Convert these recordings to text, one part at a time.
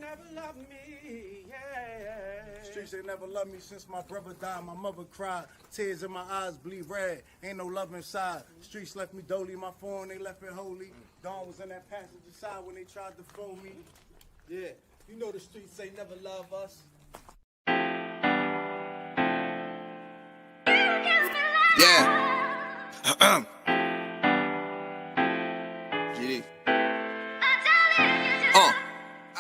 never loved me, yeah. Streets ain't never loved me since my brother died. My mother cried, tears in my eyes bleed red. Ain't no love inside. Streets left me dolly, my phone they left it holy. Dawn was in that passenger side when they tried to phone me. Yeah, you know the streets ain't never love us. Yeah.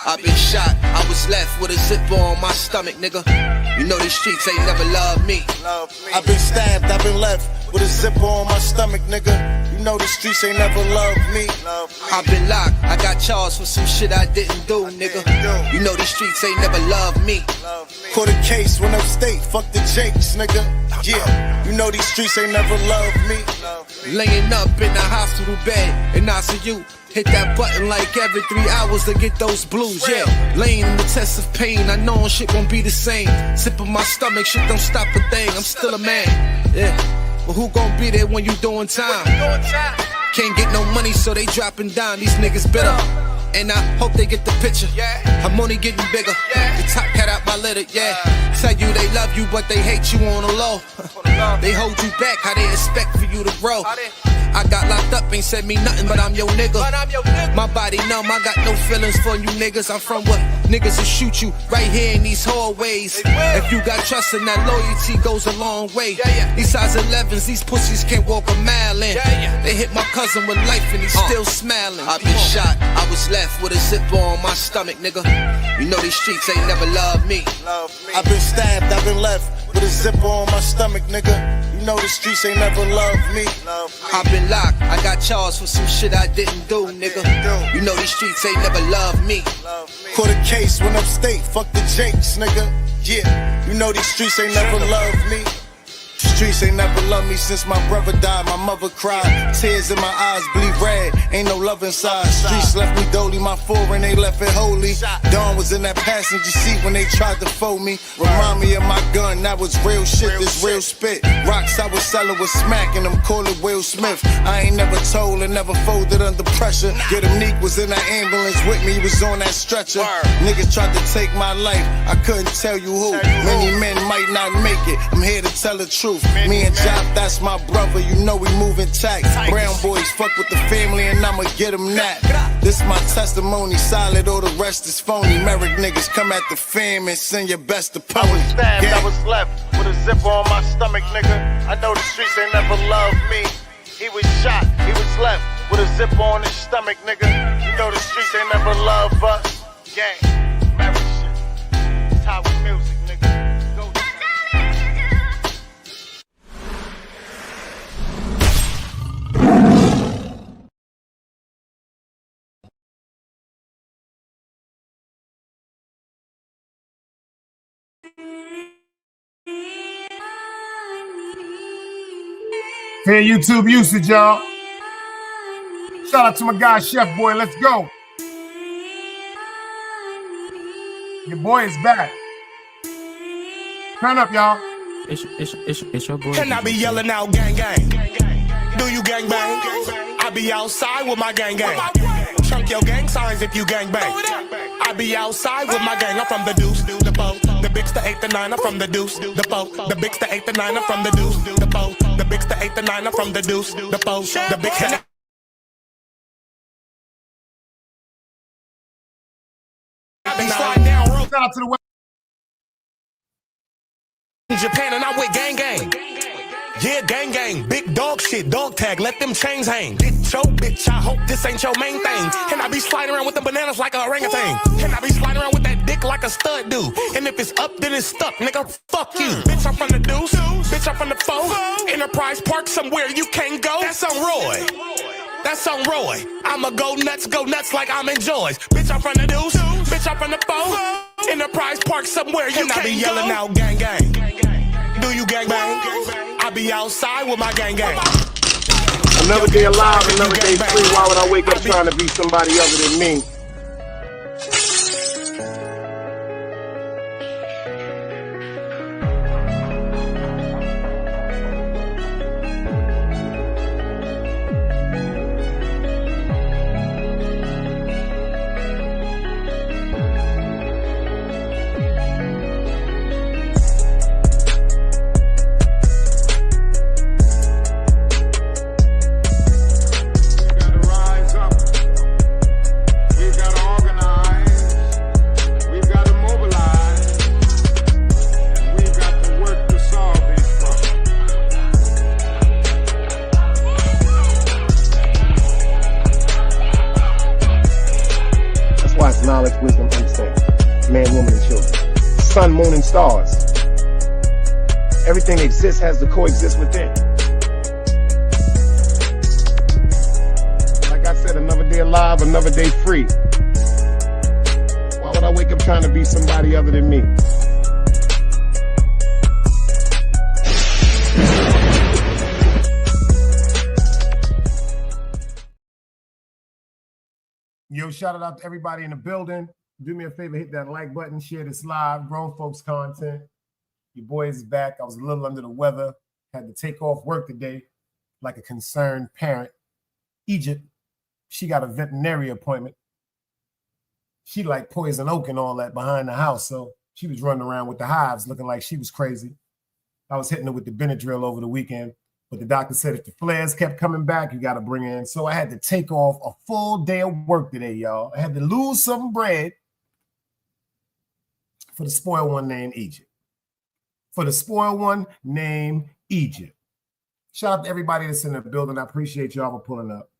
I been shot, I was left with a zipper on my stomach, nigga. You know these streets ain't never loved me. I been stabbed, I been left with a zipper on my stomach, nigga. You know the streets ain't never loved me. I been locked, I got charged for some shit I didn't do, nigga. You know these streets ain't never loved me. Caught a case, went upstate, fuck the Jakes, nigga. Yeah, you know these streets ain't never loved me. Laying up in the hospital bed in ICU. Hit that button like every 3 hours to get those blues, yeah. Laying in the test of pain, I know shit won't be the same. Zip in my stomach, shit don't stop a thing, I'm still a man, yeah. But who gon' be there when you doing time? Can't get no money, so they dropping down, these niggas bitter. And I hope they get the picture, I'm only getting bigger. The top cat out my litter, yeah. Tell you they love you, but they hate you on the low. They hold you back, how they expect for you to grow. I got locked up, ain't said me nothing, but I'm your nigga. My body numb, I got no feelings for you niggas. I'm from what niggas will shoot you right here in these hallways. If you got trust and that loyalty goes a long way. These size 11s, these pussies can't walk a mile in. They hit my cousin with life and he's still smiling. I been shot, I was left with a zipper on my stomach, nigga. You know these streets ain't never loved me. I been stabbed, I been left with a zipper on my stomach, nigga. You know the streets ain't never loved me. I been locked, I got charged for some shit I didn't do, nigga. You know these streets ain't never loved me. Caught a case, went upstate, fuck the Jakes, nigga. Yeah, you know these streets ain't never loved me. Streets ain't never loved me since my brother died. My mother cried, tears in my eyes bleed red. Ain't no love inside. Streets left me dolly, my foreign they left it holy. Dawn was in that passenger seat when they tried to fold me. Remind me of my gun, that was real shit, this real spit. Rocks I was selling was smacking them, call it Will Smith. I ain't never told and never folded under pressure. Yeah, them Neek was in that ambulance with me, he was on that stretcher. Niggas tried to take my life, I couldn't tell you who. Many men might not make it, I'm here to tell the truth. Me and Job, that's my brother, you know we moving tight. Brown boys fuck with the family and I'ma get them that. This my testimony, solid, all the rest is phony. Merrick niggas come at the fam and send your best opponent. I was stabbed, I was left with a zipper on my stomach, nigga. I know the streets ain't never loved me. He was shot, he was left with a zipper on his stomach, nigga. You know the streets ain't never loved us. Gang, Merrick shit, it's how we music, nigga. Hey, YouTube usage, y'all. Shout out to my guy, Chef Boy. Let's go. Your boy is back. Turn up, y'all. It's your boy. And I be yelling out gang gang. Do you gang bang? I be outside with my gang gang. Chunk your gang signs if you gang bang. I be outside with my gang. I'm from the deuce, the bow, the bigs, the 8 to 9. I'm from the deuce, the bow, the bigs, the 8 to 9. I'm from the deuce, the bow, the bigs, the 8 to 9. I'm from the deuce, the bow, the big head. I be sliding down road. Shout out to the West. In Japan and I'm with gang gang. Yeah, gang gang, big dog shit, dog tag, let them chains hang. Bitch, yo, bitch, I hope this ain't your main thing. And I be sliding around with them bananas like a orangutan. And I be sliding around with that dick like a stud do. And if it's up, then it's stuck, nigga, fuck you. Bitch, I'm from the deuce, bitch, I'm from the foe. Enterprise Park somewhere you can't go. That's on Roy, that's on Roy. I'ma go nuts like I'm in Joy's. Bitch, I'm from the deuce, bitch, I'm from the foe. Enterprise Park somewhere you can't go. And I be yelling out gang gang. Do you gang bang? I be outside with my gang gang. Another day alive, another day free. Why would I wake up trying to be somebody other than me? knowledge, wisdom, understanding. Man, woman, and children. Sun, moon, and stars. Everything that exists has to coexist within. Like I said, another day alive, another day free. Why would I wake up trying to be somebody other than me? Yo, shout out to everybody in the building. Do me a favor, hit that like button, share this live, grown folks content. Your boy is back. I was a little under the weather. Had to take off work today like a concerned parent. Egypt, she got a veterinary appointment. She like poison oak and all that behind the house. So she was running around with the hives looking like she was crazy. I was hitting her with the Benadryl over the weekend. But the doctor said if the flares kept coming back, you got to bring her in. So I had to take off a full day of work today, y'all. I had to lose some bread for the spoiled one named Egypt. For the spoiled one named Egypt. Shout out to everybody that's in the building. I appreciate y'all for pulling up.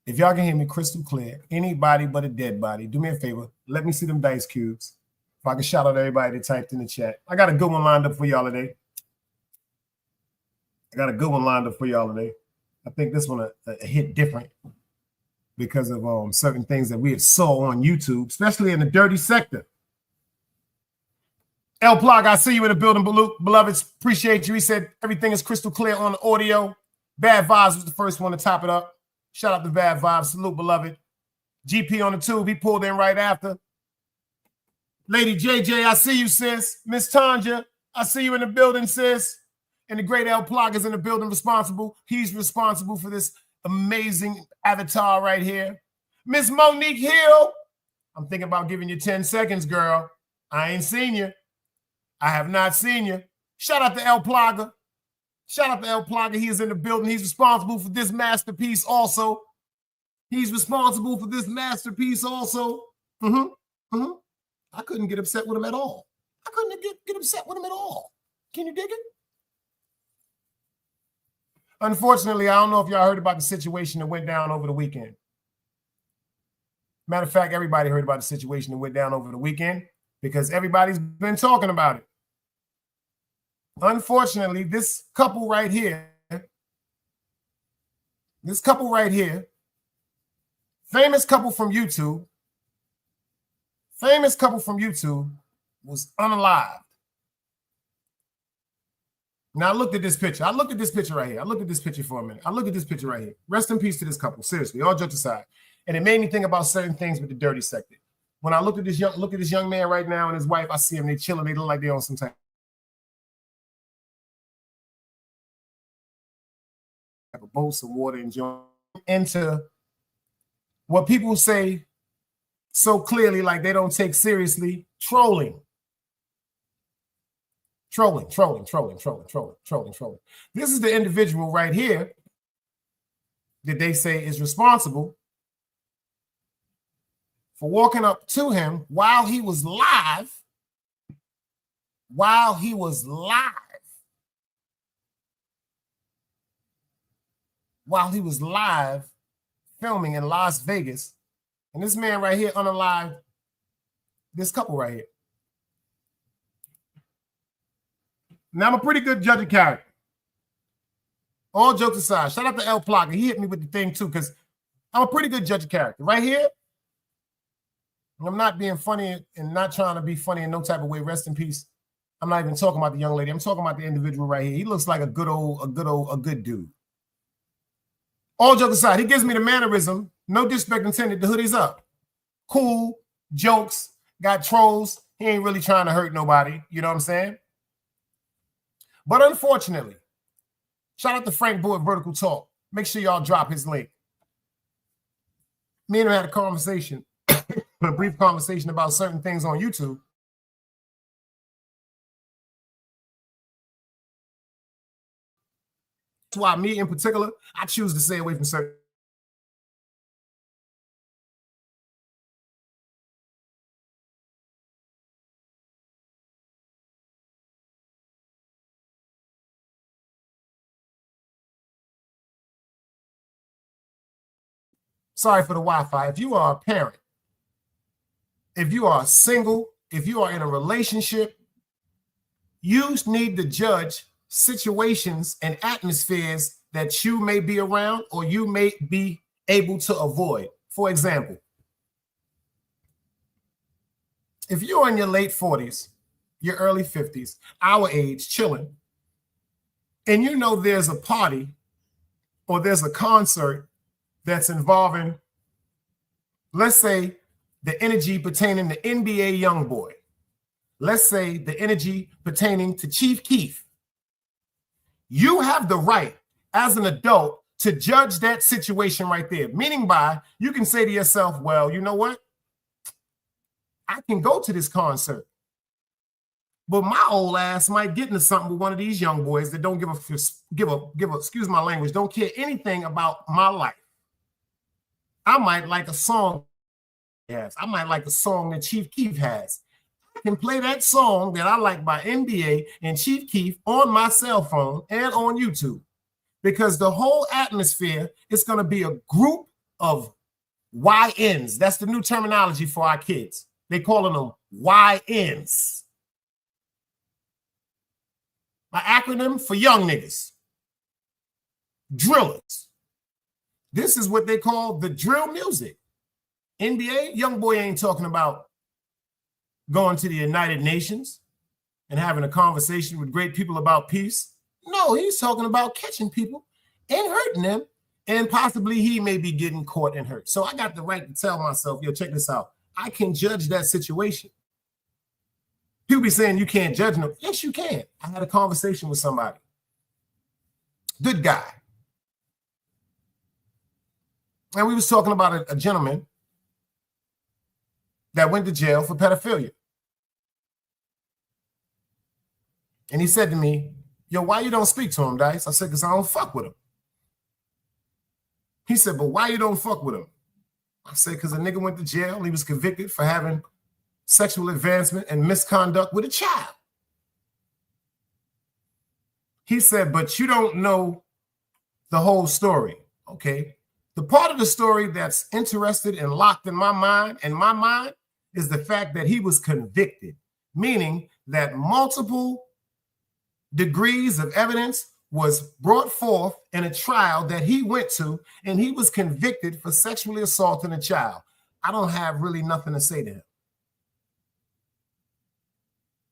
If y'all can hear me crystal clear, anybody but a dead body, do me a favor. Let me see them dice cubes. If I can shout out everybody that typed in the chat. I got a good one lined up for y'all today. I think this one a hit different because of certain things that we have saw on YouTube, especially in the dirty sector. El Plug, I see you in the building, beloveds. Appreciate you. He said everything is crystal clear on the audio. Bad Vibes was the first one to top it up. Shout out to Bad Vibes. Salute, beloved. GP on the tube. He pulled in right after. Lady JJ, I see you, sis. Miss Tanja, I see you in the building, sis. And the great El Plug is in the building responsible. He's responsible for this amazing avatar right here. Miss Monique Hill, I'm thinking about giving you 10 seconds, girl. I ain't seen you. I have not seen you. Shout out to El Plaga. He is in the building. He's responsible for this masterpiece also. I couldn't get upset with him at all. Can you dig it? Unfortunately, I don't know if y'all heard about the situation that went down over the weekend. Matter of fact, everybody heard about the situation that went down over the weekend because everybody's been talking about it. Unfortunately, this couple right here, famous couple from YouTube, was unalived. Now, I looked at this picture. Right here. I looked at this picture for a minute. I look at this picture right here. Rest in peace to this couple. Seriously, all jokes aside. And it made me think about certain things with the dirty sector. When I look at this young man right now and his wife, I see them. They chilling. They look like they're on some type of boat, some water, enjoying into what people say so clearly, like they don't take seriously, trolling. Trolling. This is the individual right here that they say is responsible for walking up to him while he was live, filming in Las Vegas. And this man right here unalived this couple right here. Now, I'm a pretty good judge of character. All jokes aside, shout out to El Plug. He hit me with the thing, too, because I'm a pretty good judge of character. Right here, I'm not being funny and not trying to be funny in no type of way. Rest in peace. I'm not even talking about the young lady. I'm talking about the individual right here. He looks like a good dude. All jokes aside, he gives me the mannerism. No disrespect intended. The hoodie's up. Cool, jokes, got trolls. He ain't really trying to hurt nobody. You know what I'm saying? But unfortunately, shout out to Frank Boyd Vertical Talk. Make sure y'all drop his link. Me and him had a conversation, a brief conversation about certain things on YouTube. That's why me in particular, I choose to stay away from certain. Sorry for the Wi-Fi. If you are a parent if you are single, if you are in a relationship, you need to judge situations and atmospheres that you may be around or you may be able to avoid. For example, if you're in your late 40s, your early 50s, our age, chilling, and you know there's a party or there's a concert that's involving, let's say, the energy pertaining to NBA YoungBoy. Let's say the energy pertaining to Chief Keef. You have the right as an adult to judge that situation right there. Meaning by, you can say to yourself, well, you know what? I can go to this concert, but my old ass might get into something with one of these young boys that don't give a, excuse my language, don't care anything about my life. I might like a song. Yes, I might like a song that Chief Keef has. I can play that song that I like by NBA and Chief Keef on my cell phone and on YouTube, because the whole atmosphere is going to be a group of YNs. That's the new terminology for our kids. They calling them YNs. An acronym for young niggas. Drillers. This is what they call the drill music. NBA, YoungBoy ain't talking about going to the United Nations and having a conversation with great people about peace. No, he's talking about catching people and hurting them, and possibly he may be getting caught and hurt. So I got the right to tell myself, yo, check this out. I can judge that situation. People be saying you can't judge them. Yes, you can. I had a conversation with somebody. Good guy. And we was talking about a gentleman that went to jail for pedophilia. And he said to me, yo, why you don't speak to him, Dice? I said, because I don't fuck with him. He said, but why you don't fuck with him? I said, because a nigga went to jail. He was convicted for having sexual advancement and misconduct with a child. He said, but you don't know the whole story, okay? The part of the story that's interested and locked in my mind, is the fact that he was convicted, meaning that multiple degrees of evidence was brought forth in a trial that he went to, and he was convicted for sexually assaulting a child. I don't have really nothing to say to him.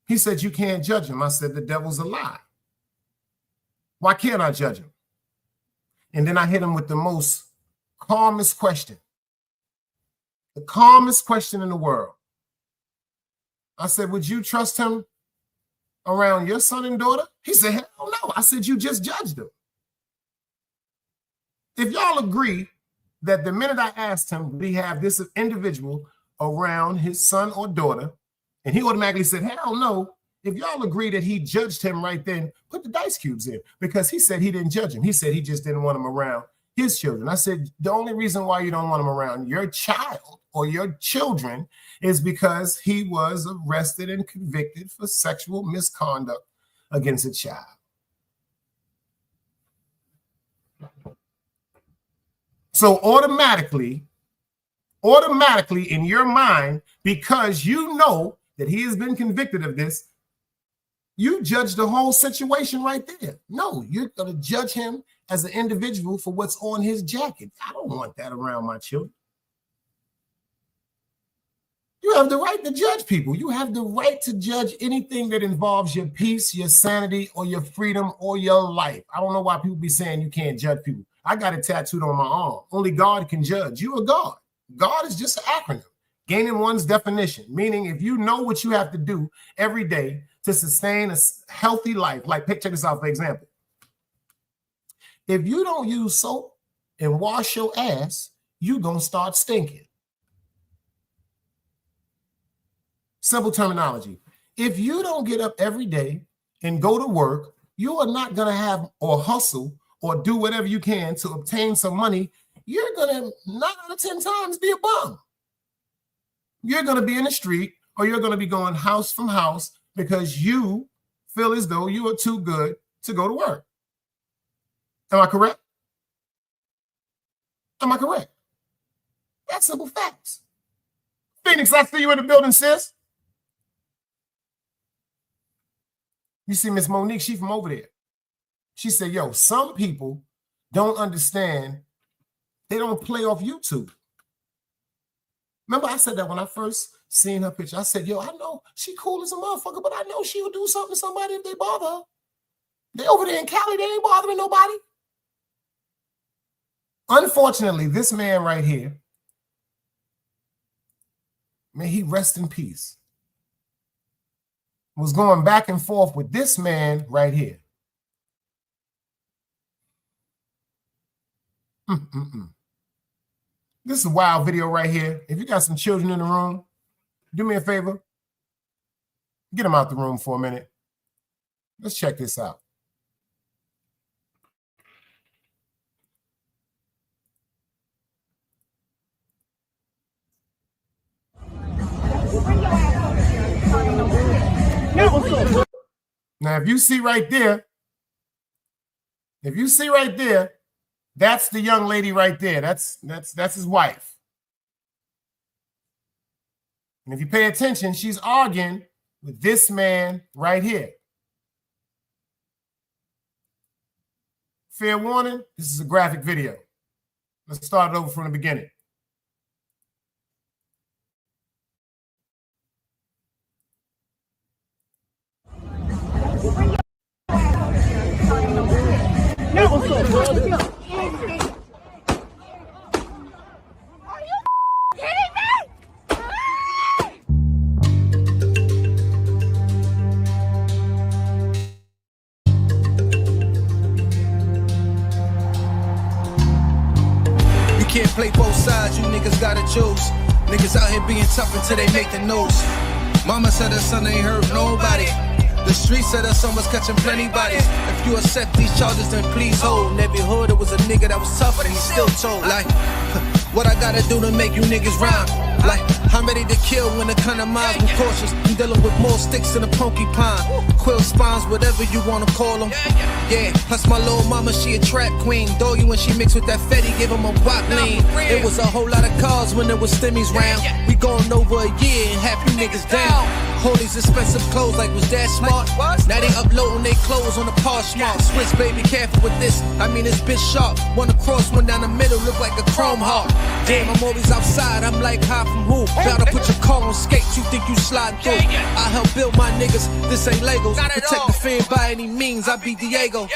He said, you can't judge him. I said, the devil's a lie. Why can't I judge him? And then I hit him with the most calmest question. The calmest question in the world. I said, would you trust him around your son and daughter? He said, hell no. I said, you just judged him. If y'all agree that the minute I asked him, did he have this individual around his son or daughter, and he automatically said, hell no. If y'all agree that he judged him right then, put the dice cubes in, because he said he didn't judge him. He said he just didn't want him around his children. I said, the only reason why you don't want him around your child or your children is because he was arrested and convicted for sexual misconduct against a child. So automatically in your mind, because you know that he has been convicted of this, you judge the whole situation right there. No, you're going to judge him as an individual for what's on his jacket. I don't want that around my children. You have the right to judge people. You have the right to judge anything that involves your peace, your sanity, or your freedom, or your life. I don't know why people be saying you can't judge people. I got it tattooed on my arm. Only God can judge. You are God. God is just an acronym. Gaining one's definition, meaning if you know what you have to do every day to sustain a healthy life, like check this out, for example. If you don't use soap and wash your ass, you're going to start stinking. Simple terminology. If you don't get up every day and go to work, you are not going to have or hustle or do whatever you can to obtain some money. You're going to 9 out of 10 times be a bum. You're going to be in the street, or you're going to be going house from house because you feel as though you are too good to go to work. Am I correct? Am I correct? That's simple facts. Phoenix, I see you in the building, sis. You see Miss Monique, she from over there. She said, yo, some people don't understand. They don't play off YouTube. Remember I said that when I first seen her picture. I said, yo, I know she cool as a motherfucker, but I know she'll do something to somebody if they bother her. They over there in Cali, they ain't bothering nobody. Unfortunately, this man right here, may he rest in peace, was going back and forth with this man right here. This is a wild video right here. If you got some children in the room, do me a favor. Get them out the room for a minute. Let's check this out. Now, if you see right there, that's the young lady right there. That's his wife. And if you pay attention, she's arguing with this man right here. Fair warning, this is a graphic video. Let's start it over from the beginning. Can't play both sides, you niggas gotta choose. Niggas out here being tough until they make the news. Mama said her son ain't hurt nobody. The street said her son was catching plenty bodies. If you accept these charges, then please hold. In every hood, it was a nigga that was tough, but he still told. Like, what I gotta do to make you niggas rhyme? Like, I'm ready to kill when the kind of minds were cautious. I'm dealing with more sticks than a porcupine. Quill spines, whatever you wanna call them. Yeah, plus my little mama, she a trap queen. Doggy when she mixed with that Fetty, give him a wop lean. It was a whole lot of cars when there was stimmies round. We going over a year and half you niggas down. All these expensive clothes, like was that smart? Now they uploading their clothes on the Poshmark. Switch, baby, careful with this. I mean, it's bitch sharp. One across, one down the middle, look like a chrome heart. Damn, I'm always outside. I'm like, high from who? Bout to put your car on skates. You think you slide through? I help build my niggas. This ain't Legos. Protect the fan by any means. I be Diego.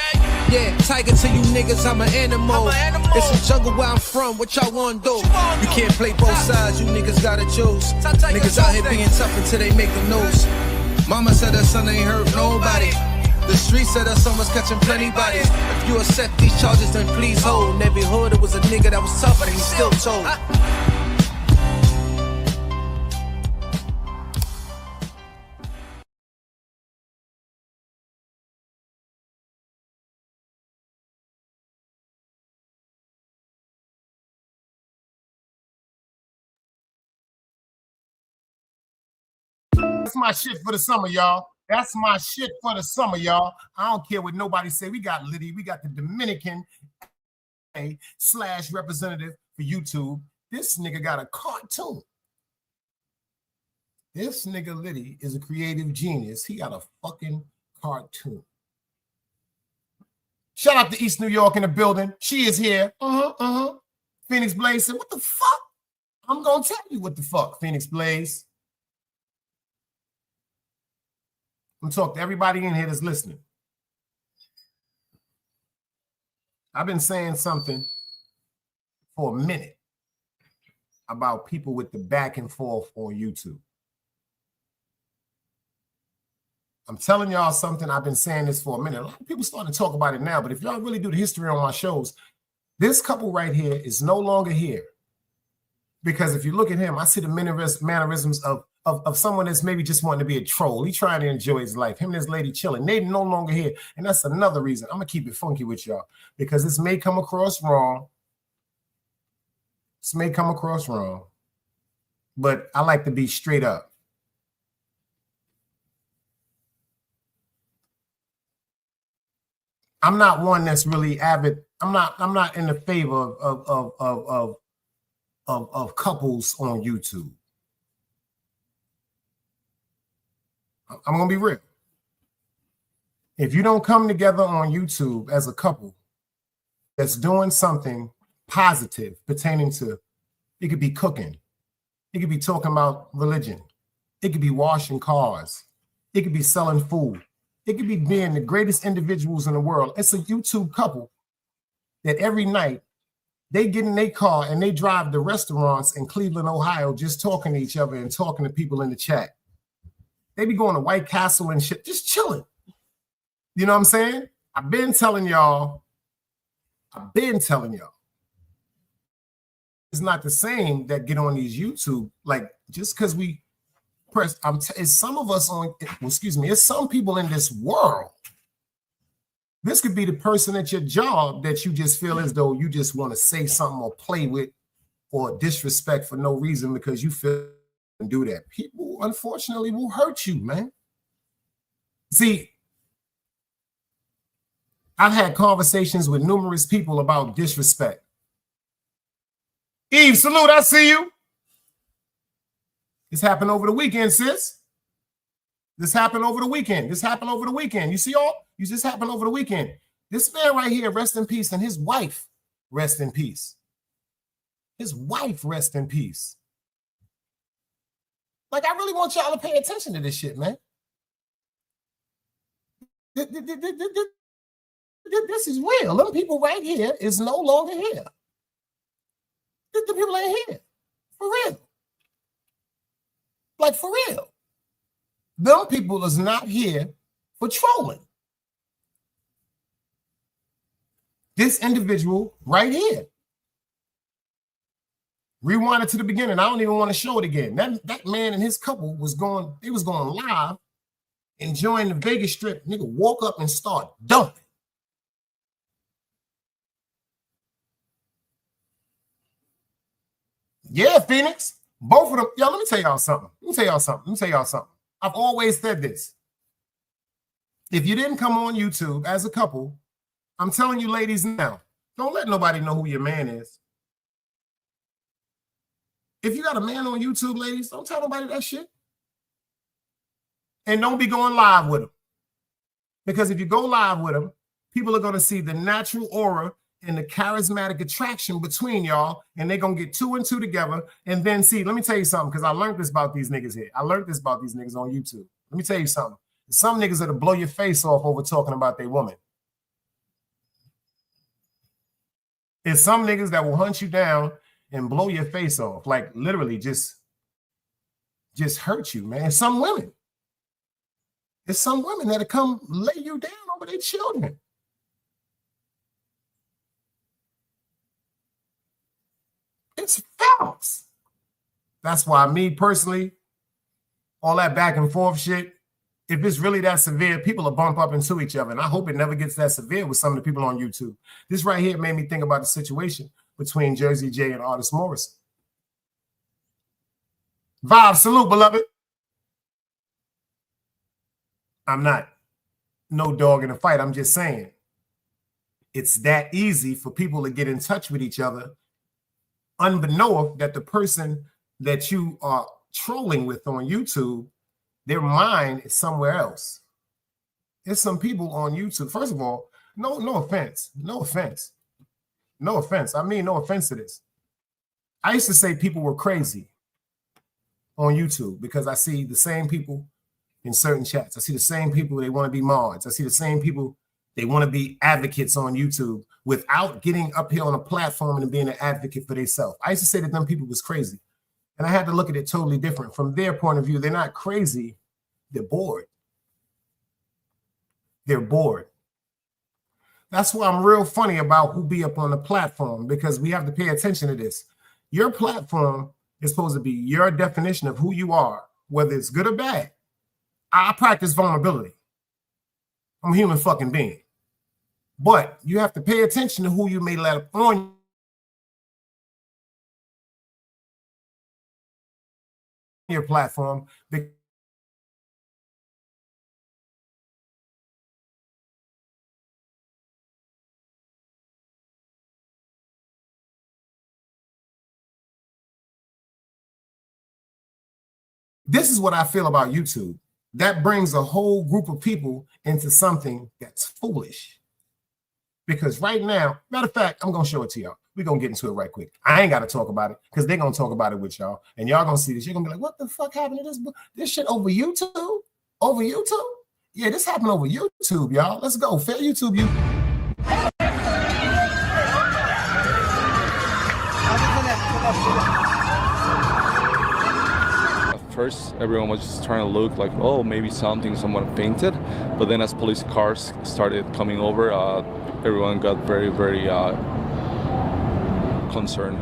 Yeah, tiger to you niggas. I'm an animal. It's a jungle where I'm from. What y'all wanna do? You can't play both sides. You niggas gotta choose. Niggas out here being tough until they make the news. Mama said her son ain't hurt nobody. The street said her son was catching plenty bodies. If you accept these charges, then please hold. In every hood, it was a nigga that was tough, but he still told. That's my shit for the summer, y'all. That's my shit for the summer, y'all. I don't care what nobody say. We got Liddy. We got the Dominican / representative for YouTube. This nigga got a cartoon. This nigga Liddy is a creative genius. He got a fucking cartoon. Shout out to East New York in the building. She is here. Phoenix Blaze said, what the fuck? I'm going to tell you what the fuck, Phoenix Blaze. I'm talking to everybody in here that's listening. I've been saying something for a minute about people with the back and forth on YouTube. I'm telling y'all something. I've been saying this for a minute. A lot of people starting to talk about it now, but if y'all really do the history on my shows, this couple right here is no longer here. Because if you look at him, I see the mannerisms of someone that's maybe just wanting to be a troll. He trying to enjoy his life. Him and his lady chilling. They no longer here. And that's another reason. I'm going to keep it funky with y'all. Because this may come across wrong. But I like to be straight up. I'm not one that's really avid. I'm not in the favor of couples on YouTube. I'm going to be real. If you don't come together on YouTube as a couple that's doing something positive pertaining to, it could be cooking, it could be talking about religion, it could be washing cars, it could be selling food, it could be being the greatest individuals in the world. It's a YouTube couple that every night they get in their car and they drive to restaurants in Cleveland, Ohio, just talking to each other and talking to people in the chat. They be going to White Castle and shit, just chilling. You know what I'm saying? I've been telling y'all. It's not the same that get on these YouTube, like just because we press, it's some of us on, excuse me, it's some people in this world. This could be the person at your job that you just feel as though you just want to say something or play with or disrespect for no reason because you feel and do that. People, unfortunately, will hurt you, man. See, I've had conversations with numerous people about disrespect. Eve, salute, I see you. This happened over the weekend, sis. This happened over the weekend. You see all? You just happened over the weekend. This man right here, rest in peace, and his wife, rest in peace. His wife, rest in peace. Like, I really want y'all to pay attention to this shit, man. This is real. Them people right here is no longer here. The people ain't here. For real. Like, for real. Them people is not here for trolling. This individual right here. Rewind it to the beginning. I don't even want to show it again. That man and his couple was going live, enjoying the Vegas Strip. Nigga walk up and start dumping. Yeah, Phoenix. Both of them. Yo, let me tell y'all something. I've always said this. If you didn't come on YouTube as a couple, I'm telling you ladies now, don't let nobody know who your man is. If you got a man on YouTube, ladies, don't tell nobody that shit. And don't be going live with him. Because if you go live with him, people are going to see the natural aura and the charismatic attraction between y'all, and they're going to get 2 and 2 together. And then see, let me tell you something, because I learned this about these niggas here. I learned this about these niggas on YouTube. Let me tell you something. Some niggas that'll blow your face off over talking about their woman. There's some niggas that will hunt you down and blow your face off, like literally just hurt you, man. It's some women that'll come lay you down over their children. It's facts. That's why me personally, all that back and forth shit, if it's really that severe, people will bump up into each other. And I hope it never gets that severe with some of the people on YouTube. This right here made me think about the situation between Jersey J and Artist Morrison. Vibe, salute, beloved. I'm not no dog in a fight. I'm just saying it's that easy for people to get in touch with each other unbeknownst that the person that you are trolling with on YouTube, their mind is somewhere else. There's some people on YouTube. First of all, no offense. I mean, no offense to this. I used to say people were crazy on YouTube because I see the same people in certain chats. I see the same people, they want to be mods. I see the same people, they want to be advocates on YouTube without getting up here on a platform and being an advocate for themselves. I used to say that them people was crazy. And I had to look at it totally different. From their point of view, they're not crazy. They're bored. They're bored. That's why I'm real funny about who be up on the platform, because we have to pay attention to this. Your platform is supposed to be your definition of who you are, whether it's good or bad. I practice vulnerability. I'm a human fucking being. But you have to pay attention to who you may let up on your platform. This is what I feel about YouTube. that brings a whole group of people into something that's foolish. Because right now, matter of fact, I'm going to show it to y'all. We're going to get into it right quick. I ain't got to talk about it because they're going to talk about it with y'all. And y'all going to see this. You're going to be like, what the fuck happened to this shit over YouTube? Over YouTube? Yeah, this happened over YouTube, y'all. Let's go. Fair YouTube, you. At first, everyone was just trying to look like, oh, maybe someone fainted. But then as police cars started coming over, everyone got very, very concerned.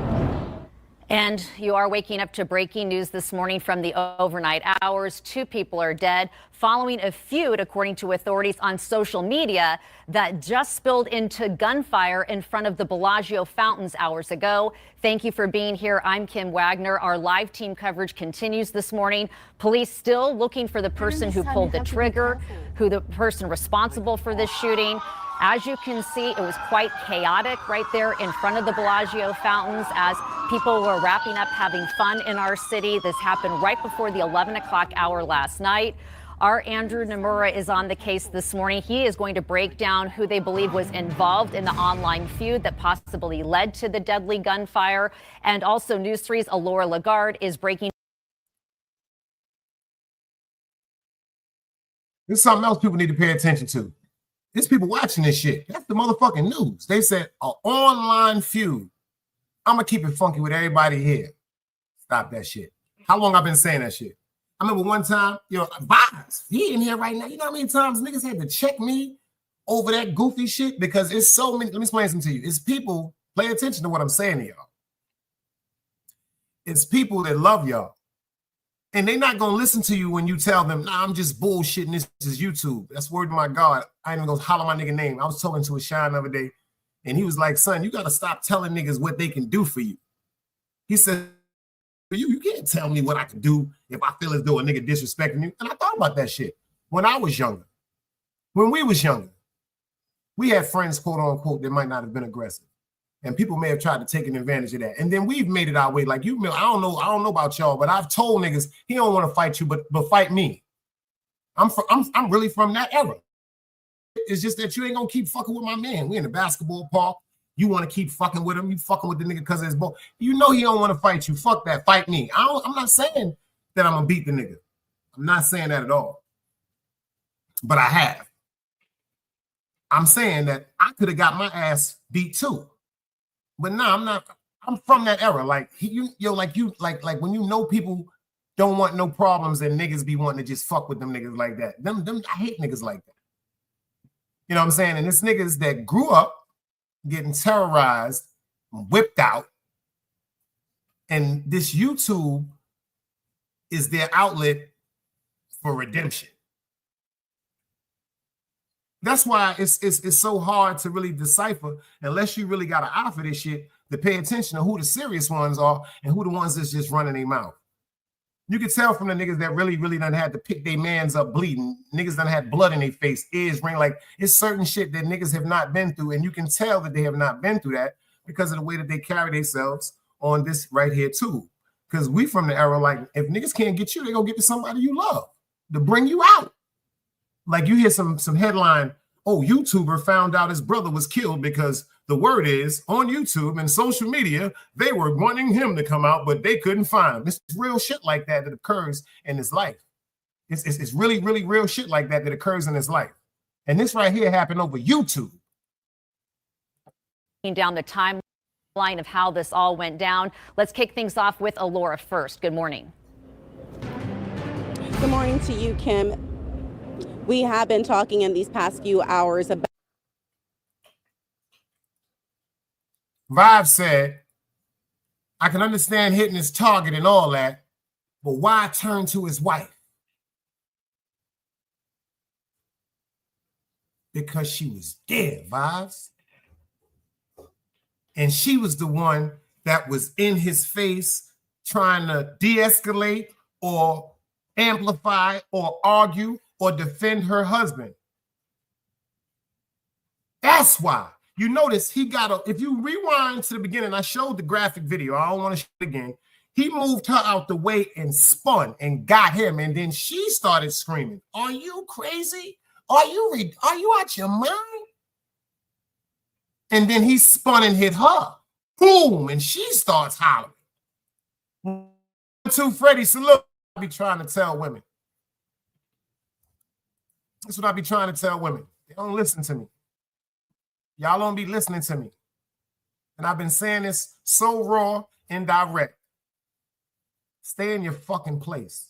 And you are waking up to breaking news this morning from the overnight hours. 2 people are dead following a feud, according to authorities on social media, that just spilled into gunfire in front of the Bellagio fountains hours ago. Thank you for being here. I'm Kim Wagner. Our live team coverage continues this morning. Police still looking for the person who pulled the trigger, who the person responsible for this shooting. As you can see, it was quite chaotic right there in front of the Bellagio fountains as people were wrapping up having fun in our city. This happened right before the 11 o'clock hour last night. Our Andrew Nomura is on the case this morning. He is going to break down who they believe was involved in the online feud that possibly led to the deadly gunfire. And also News 3's Alora Lagarde is breaking. There's something else people need to pay attention to. There's people watching this shit. That's the motherfucking news. They said an online feud. I'm going to keep it funky with everybody here. Stop that shit. How long I've been saying that shit? I remember one time, Vibes, he in here right now. You know how many times niggas had to check me over that goofy shit? Because it's so many. Let me explain something to you. It's people, pay attention to what I'm saying to y'all. It's people that love y'all. And they're not going to listen to you when you tell them, nah, I'm just bullshitting. This is YouTube. That's word to my God. I ain't even going to holler my nigga name. I was talking to a Shine the other day, and he was like, son, you got to stop telling niggas what they can do for you. He said, you can't tell me what I can do if I feel as though a nigga disrespecting you. And I thought about that shit when I was younger. When we was younger, we had friends, quote unquote, that might not have been aggressive. And people may have tried to take an advantage of that. And then we've made it our way. Like, I don't know about y'all, but I've told niggas he don't want to fight you, but fight me. I'm really from that era. It's just that you ain't gonna keep fucking with my man. We in the basketball park. You want to keep fucking with him. You fucking with the nigga because of his ball. You know he don't want to fight you. Fuck that. Fight me. I'm not saying that I'm gonna beat the nigga. I'm not saying that at all. But I have. I'm saying that I could have got my ass beat too. But no, I'm not. I'm from that era. Like like when you know people don't want no problems and niggas be wanting to just fuck with them niggas like that. I hate niggas like that. You know what I'm saying? And it's niggas that grew up getting terrorized, whipped out, and this YouTube is their outlet for redemption. That's why it's so hard to really decipher unless you really got an eye for this shit to pay attention to who the serious ones are and who the ones that's just running their mouth. You can tell from the niggas that really done had to pick their mans up bleeding. Niggas done had blood in their face, ears ring. Like, it's certain shit that niggas have not been through, and you can tell that they have not been through that because of the way that they carry themselves on this right here too. Because we from the era, like, if niggas can't get you, they gonna get to somebody you love to bring you out. Like, you hear some headline, oh, YouTuber found out his brother was killed because the word is on YouTube and social media, they were wanting him to come out, but they couldn't find him. It's real shit like that occurs in his life. It's really real shit like that occurs in his life. And this right here happened over YouTube. Down the timeline of how this all went down. Let's kick things off with Alora first. Good morning. Good morning to you, Kim. We have been talking in these past few hours about. Vibe said, I can understand hitting his target and all that, but why turn to his wife? Because she was dead, Vibes. And she was the one that was in his face trying to de-escalate or amplify or argue or defend her husband. That's why. You notice he got if you rewind to the beginning, I showed the graphic video. I don't want to show it again. He moved her out the way and spun and got him. And then she started screaming, "Are you crazy? Are you out your mind?" And then he spun and hit her. Boom. And she starts hollering. 1, 2, Freddie, salute. I be trying to tell women. That's what I be trying to tell women. They don't listen to me. Y'all don't be listening to me. And I've been saying this so raw and direct. Stay in your fucking place.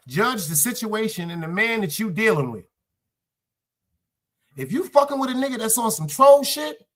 Judge the situation and the man that you dealing with. If you fucking with a nigga that's on some troll shit,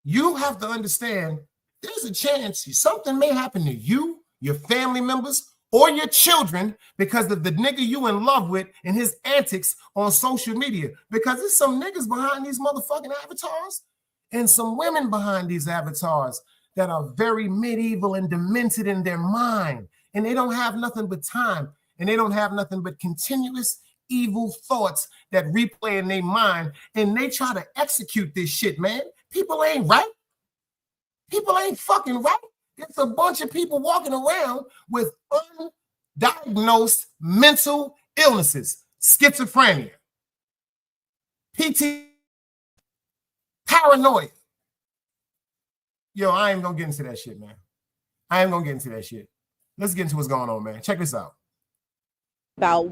you have to understand there's a chance something may happen to you, your family members, or your children because of the nigga you in love with and his antics on social media. Because there's some niggas behind these motherfucking avatars and some women behind these avatars that are very medieval and demented in their mind. And they don't have nothing but time. And they don't have nothing but continuous evil thoughts that replay in their mind. And they try to execute this shit, man. People ain't right. People ain't fucking right. It's a bunch of people walking around with undiagnosed mental illnesses, schizophrenia, PT, paranoia. Yo, I ain't gonna get into that shit, man. I ain't gonna get into that shit. Let's get into what's going on, man. Check this out. About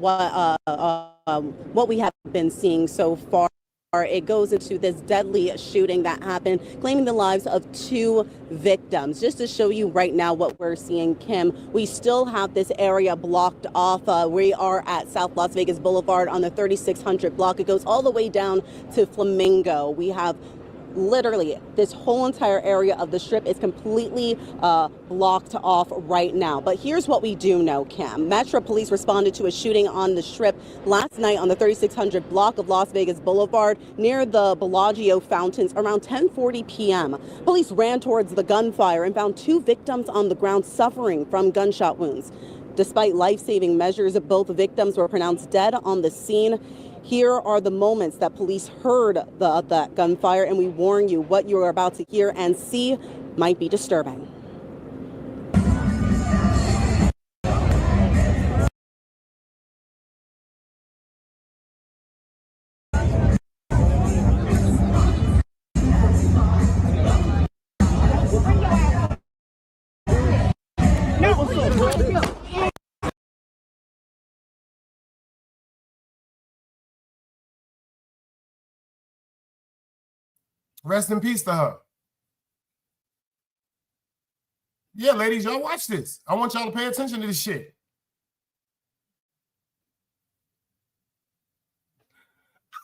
what we have been seeing so far. It goes into this deadly shooting that happened, claiming the lives of 2 victims. Just to show you right now what we're seeing, Kim, we still have this area blocked off. We are at South Las Vegas Boulevard on the 3600 block. It goes all the way down to Flamingo. We have literally this whole entire area of the strip is completely blocked off right now. But here's what we do know, Kim. Metro Police responded to a shooting on the strip last night on the 3600 block of Las Vegas Boulevard near the Bellagio fountains around 10:40 p.m. Police ran towards the gunfire and found 2 victims on the ground suffering from gunshot wounds. Despite life-saving measures, both victims were pronounced dead on the scene. Here are the moments that police heard that gunfire, and we warn you what you're about to hear and see might be disturbing. Rest in peace to her. Yeah, ladies, y'all watch this. I want y'all to pay attention to this shit.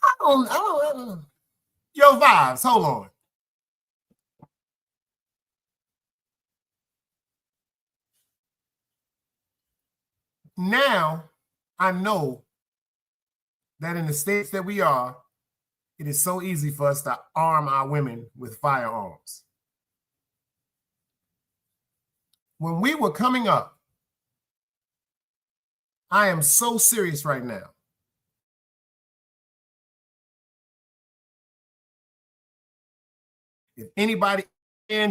I don't. Yo, Vibes, hold on. Now, I know that in the states that we are, it is so easy for us to arm our women with firearms. When we were coming up, I am so serious right now. If anybody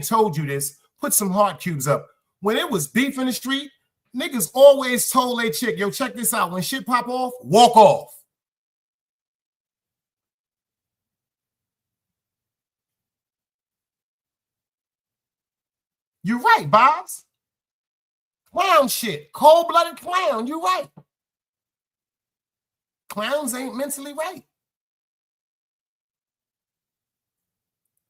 told you this, put some heart cubes up. When it was beef in the street, niggas always told a chick, yo, check this out. When shit pop off, walk off. You're right, Bobs. Clown shit. Cold-blooded clown. You're right. Clowns ain't mentally right.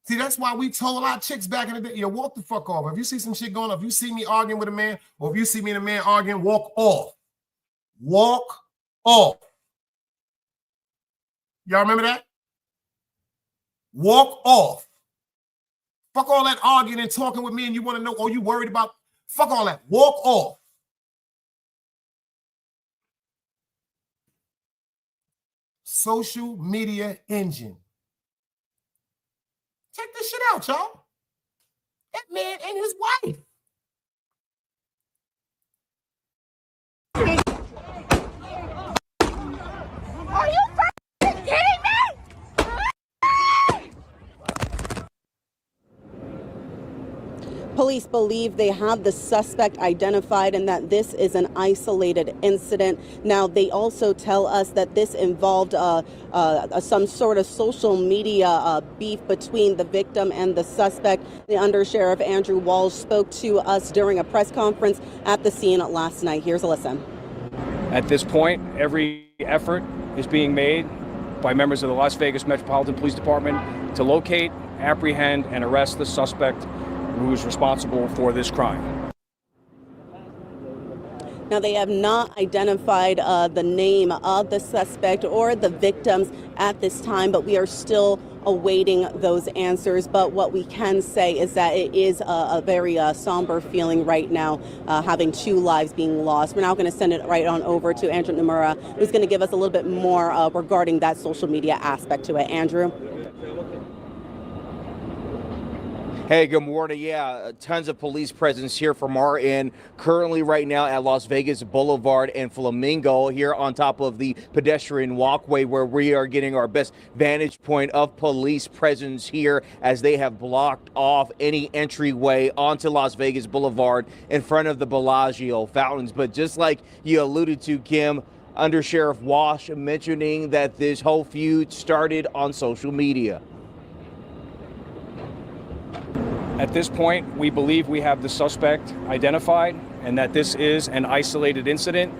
See, that's why we told our chicks back in the day, yo, walk the fuck off. If you see some shit going on, if you see me arguing with a man, or if you see me and a man arguing, walk off. Walk off. Y'all remember that? Walk off. Fuck all that arguing and talking with me and you want to know, oh, you worried about, fuck all that. Walk off. Social media engine. Check this shit out, y'all. That man and his wife. Are you fucking kidding me? Police believe they have the suspect identified and that this is an isolated incident. Now, they also tell us that this involved some sort of social media beef between the victim and the suspect. The Undersheriff Andrew Walsh spoke to us during a press conference at the scene last night. Here's a listen. At this point, every effort is being made by members of the Las Vegas Metropolitan Police Department to locate, apprehend, and arrest the suspect who is responsible for this crime. Now, they have not identified the name of the suspect or the victims at this time, but we are still awaiting those answers. But what we can say is that it is a very somber feeling right now, having 2 lives being lost. We're now going to send it right on over to Andrew Nomura, who's going to give us a little bit more regarding that social media aspect to it. Andrew? Hey, good morning. Yeah, tons of police presence here from our end. Currently right now at Las Vegas Boulevard and Flamingo, here on top of the pedestrian walkway, where we are getting our best vantage point of police presence here, as they have blocked off any entryway onto Las Vegas Boulevard in front of the Bellagio fountains. But just like you alluded to, Kim, Under Sheriff Walsh mentioning that this whole feud started on social media. At this point, we believe we have the suspect identified and that this is an isolated incident,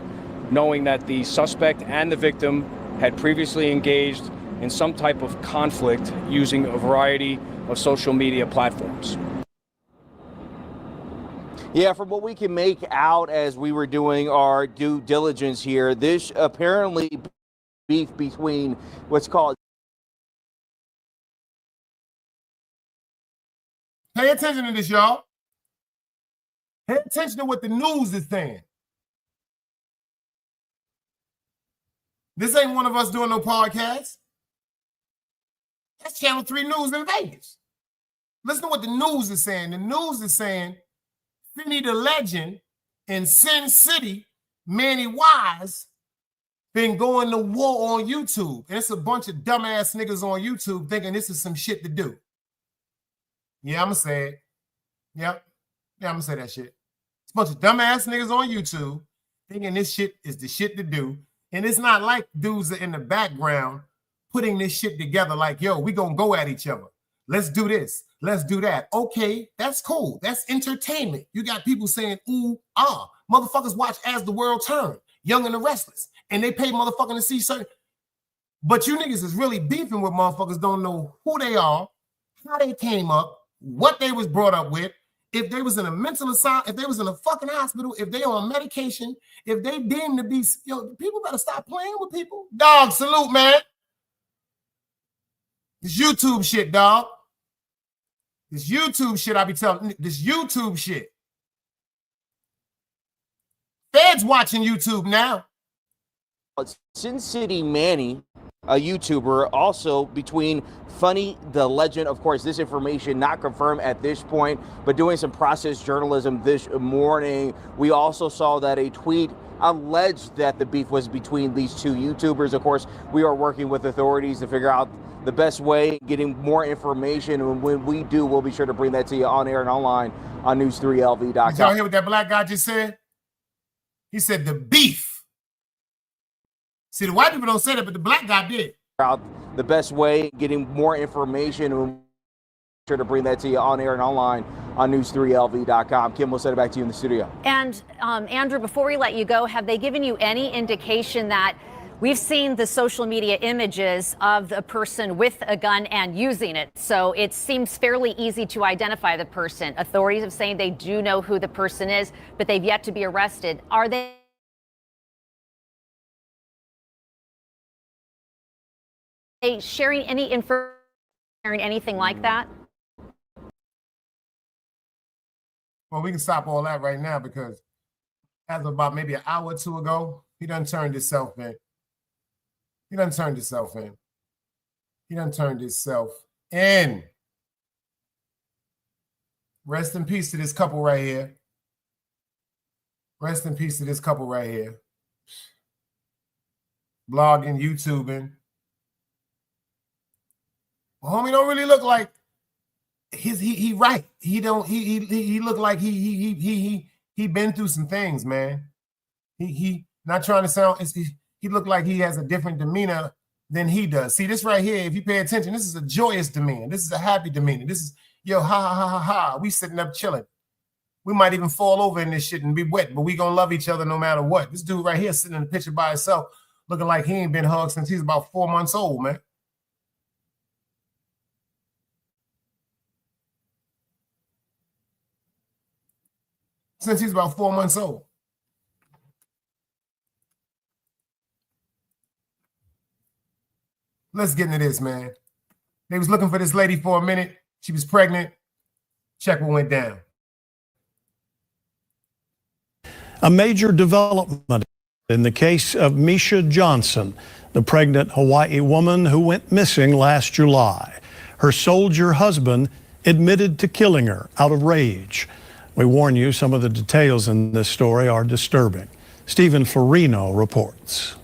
knowing that the suspect and the victim had previously engaged in some type of conflict using a variety of social media platforms. Yeah, from what we can make out as we were doing our due diligence here, this apparently beef between what's called... Pay attention to this, y'all. Pay attention to what the news is saying. This ain't one of us doing no podcast. That's Channel 3 News in Vegas. Listen to what the news is saying. The news is saying Finney the Legend in Sin City, Manny Wise, been going to war on YouTube. And it's a bunch of dumbass niggas on YouTube thinking this is some shit to do. Yeah, I'm going to say it. Yep. Yeah, I'm going to say that shit. It's a bunch of dumbass niggas on YouTube thinking this shit is the shit to do. And it's not like dudes are in the background putting this shit together like, yo, we going to go at each other. Let's do this. Let's do that. Okay, that's cool. That's entertainment. You got people saying, ooh, ah. Motherfuckers watch As the World Turns, Young and the Restless. And they pay motherfucking to see certain. But you niggas is really beefing with motherfuckers, don't know who they are, how they came up, what they was brought up with, if they was in a mental asylum, if they was in a fucking hospital, if they on medication, if they deemed to be, yo, people better stop playing with people. Dog, salute, man. This YouTube shit, dog. This YouTube shit, I be telling, this YouTube shit. Feds watching YouTube now. Sin City Manny, a YouTuber, also between Funny the Legend. Of course, this information not confirmed at this point, but doing some process journalism this morning. We also saw that a tweet alleged that the beef was between these 2 YouTubers. Of course, we are working with authorities to figure out the best way, getting more information. And when we do, we'll be sure to bring that to you on air and online on news3lv.com. Did y'all hear what that black guy just said? He said the beef. See, the white people don't say that, but the black guy did. Out the best way, getting more information, and we'll be sure to bring that to you on air and online on news3lv.com. Kim, we'll send it back to you in the studio. And Andrew, before we let you go, have they given you any indication that we've seen the social media images of the person with a gun and using it? So it seems fairly easy to identify the person. Authorities have saying they do know who the person is, but they've yet to be arrested. Are they sharing any information, sharing anything like that? Well, we can stop all that right now because as of about maybe an hour or 2 ago, he done turned himself in. He done turned himself in. He done turned himself in. Rest in peace to this couple right here. Rest in peace to this couple right here. Blogging, YouTubing. Well, homie don't really look like he right. He looked like he been through some things, man. He not trying to sound. He looked like he has a different demeanor than he does. See, this right here, if you pay attention, this is a joyous demeanor. This is a happy demeanor. This is, yo, ha, ha, ha, ha, ha. We sitting up chilling. We might even fall over in this shit and be wet, but we gonna love each other no matter what. This dude right here sitting in the picture by himself, looking like he ain't been hugged since he's about 4 months old, man. Since he's about 4 months old. Let's get into this, man. They was looking for this lady for a minute. She was pregnant. Check what went down. A major development in the case of Misha Johnson, the pregnant Hawaii woman who went missing last July. Her soldier husband admitted to killing her out of rage. We warn you, some of the details in this story are disturbing. Stephen Farino reports.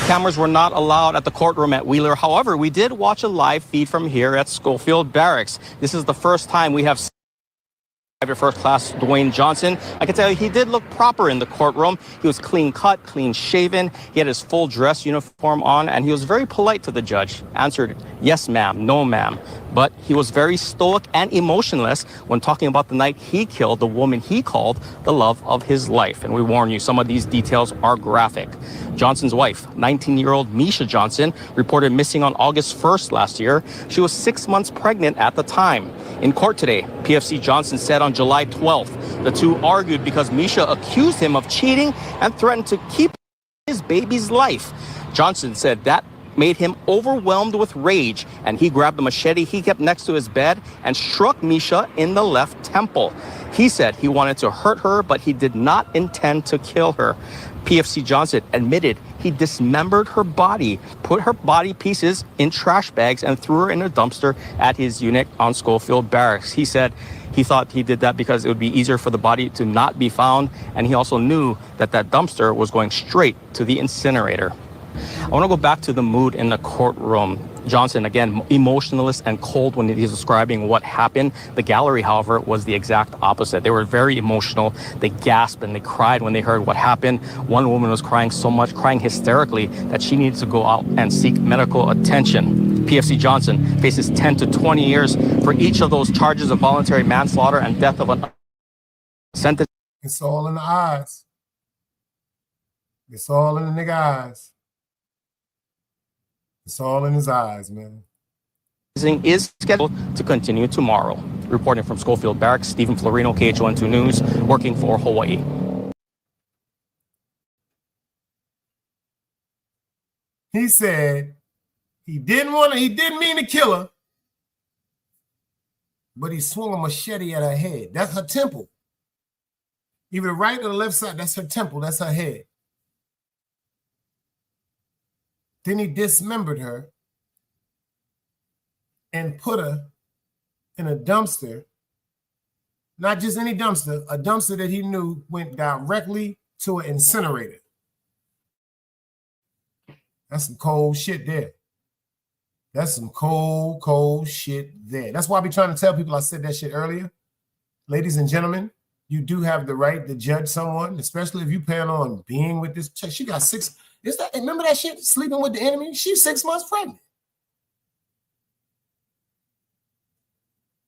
Cameras were not allowed at the courtroom at Wheeler. However, we did watch a live feed from here at Schofield Barracks. This is the first time we have seen Private First Class Dwayne Johnson. I can tell you he did look proper in the courtroom. He was clean cut, clean shaven. He had his full dress uniform on, and he was very polite to the judge. Answered, yes, ma'am, no, ma'am. But he was very stoic and emotionless when talking about the night he killed the woman he called the love of his life. And we warn you, some of these details are graphic. Johnson's wife, 19-year-old Misha Johnson, reported missing on August 1st last year. She was 6 months pregnant at the time. In court today, PFC Johnson said on July 12th, the two argued because Misha accused him of cheating and threatened to keep his baby's life. Johnson said that made him overwhelmed with rage, and he grabbed the machete he kept next to his bed and struck Misha in the left temple. He said he wanted to hurt her, but he did not intend to kill her. PFC Johnson admitted he dismembered her body, put her body pieces in trash bags, and threw her in a dumpster at his unit on Schofield Barracks. He said he thought he did that because it would be easier for the body to not be found, and he also knew that that dumpster was going straight to the incinerator. I want to go back to the mood in the courtroom. Johnson, again, emotionless and cold when he's describing what happened. The gallery, however, was the exact opposite. They were very emotional. They gasped and they cried when they heard what happened. One woman was crying so much, crying hysterically, that she needed to go out and seek medical attention. PFC Johnson faces 10 to 20 years for each of those charges of voluntary manslaughter and death of an sentence. It's all in the eyes. It's all in the nigga eyes. It's all in his eyes, man. Is scheduled to continue tomorrow. Reporting from Schofield Barracks, Stephen Florino, KH12 News, working for Hawaii. He said he didn't mean to kill her, but he swung a machete at her head. That's her temple. Either the right or the left side, that's her temple, that's her head. Then he dismembered her and put her in a dumpster, not just any dumpster, a dumpster that he knew went directly to an incinerator. That's some cold shit there. That's some cold shit there. That's why I be trying to tell people, I said that shit earlier. Ladies and gentlemen, you do have the right to judge someone, especially if you plan on being with this chick. She got 6. Remember that shit, sleeping with the enemy? She's 6 months pregnant.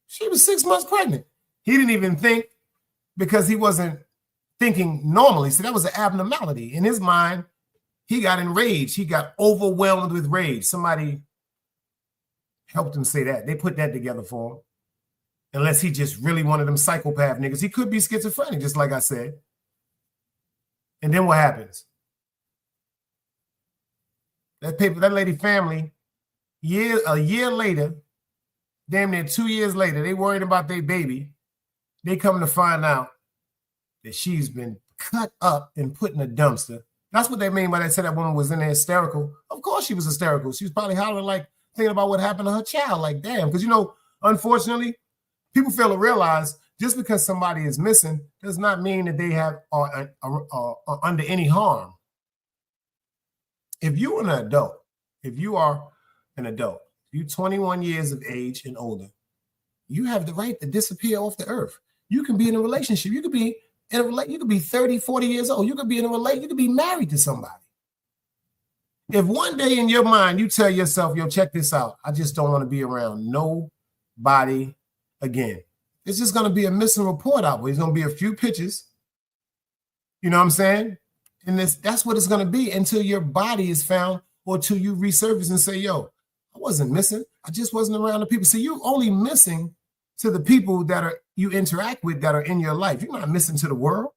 She was 6 months pregnant. He didn't even think, because he wasn't thinking normally. So that was an abnormality. In his mind, he got enraged. He got overwhelmed with rage. Somebody helped him say that. They put that together for him. Unless he just really one of them psychopath niggas. He could be schizophrenic, just like I said. And then what happens? That lady family, a year later, damn near 2 years later, they worried about their baby. They come to find out that she's been cut up and put in a dumpster. That's what they mean by they said that woman was in there hysterical. Of course she was hysterical. She was probably hollering, like, thinking about what happened to her child. Like, damn. Because, unfortunately, people fail to realize just because somebody is missing does not mean that they are under any harm. If you're an adult, if you are an adult, you're 21 years of age and older, you have the right to disappear off the earth. You can be in a relationship. You could be in a you could be 30, 40 years old. You could be in a relationship. You could be married to somebody. If one day in your mind you tell yourself, yo, check this out, I just don't want to be around nobody again. It's just going to be a missing report out. There's going to be a few pictures. You know what I'm saying? And that's what it's going to be until your body is found or till you resurface and say, yo, I wasn't missing. I just wasn't around the people. See, you're only missing to the people that you interact with that are in your life. You're not missing to the world.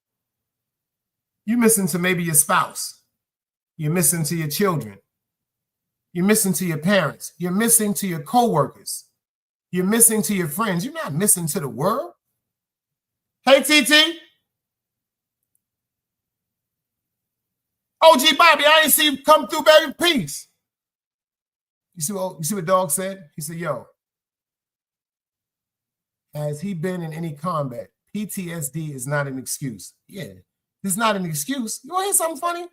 You're missing to maybe your spouse. You're missing to your children. You're missing to your parents. You're missing to your coworkers. You're missing to your friends. You're not missing to the world. Hey, TT. OG Bobby, I ain't see you come through, baby. Peace. You see what Dog said? He said, yo, has he been in any combat? PTSD is not an excuse. Yeah, it's not an excuse. You want to hear something funny?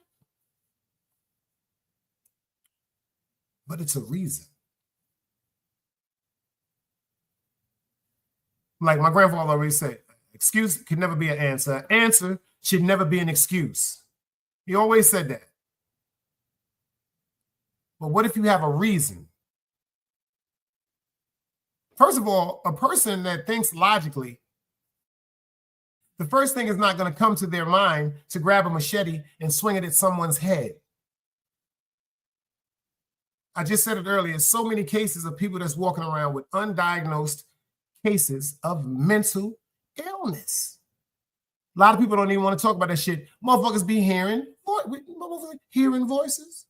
But it's a reason. Like my grandfather always said, excuse can never be an answer. Answer should never be an excuse. He always said that. But what if you have a reason? First of all, a person that thinks logically, the first thing is not going to come to their mind to grab a machete and swing it at someone's head. I just said it earlier, so many cases of people that's walking around with undiagnosed cases of mental illness. A lot of people don't even want to talk about that shit. Motherfuckers be hearing voices.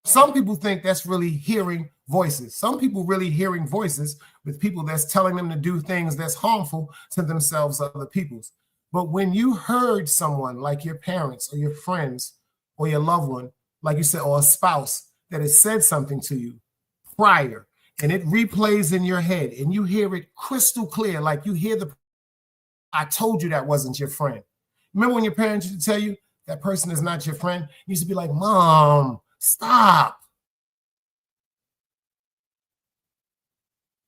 Some people think that's really hearing voices. Some people really hearing voices with people that's telling them to do things that's harmful to themselves or other people's. But when you heard someone like your parents or your friends or your loved one, like you said, or a spouse that has said something to you prior, and it replays in your head and you hear it crystal clear, like you hear I told you that wasn't your friend. Remember when your parents used to tell you that person is not your friend? You used to be like, Mom, stop.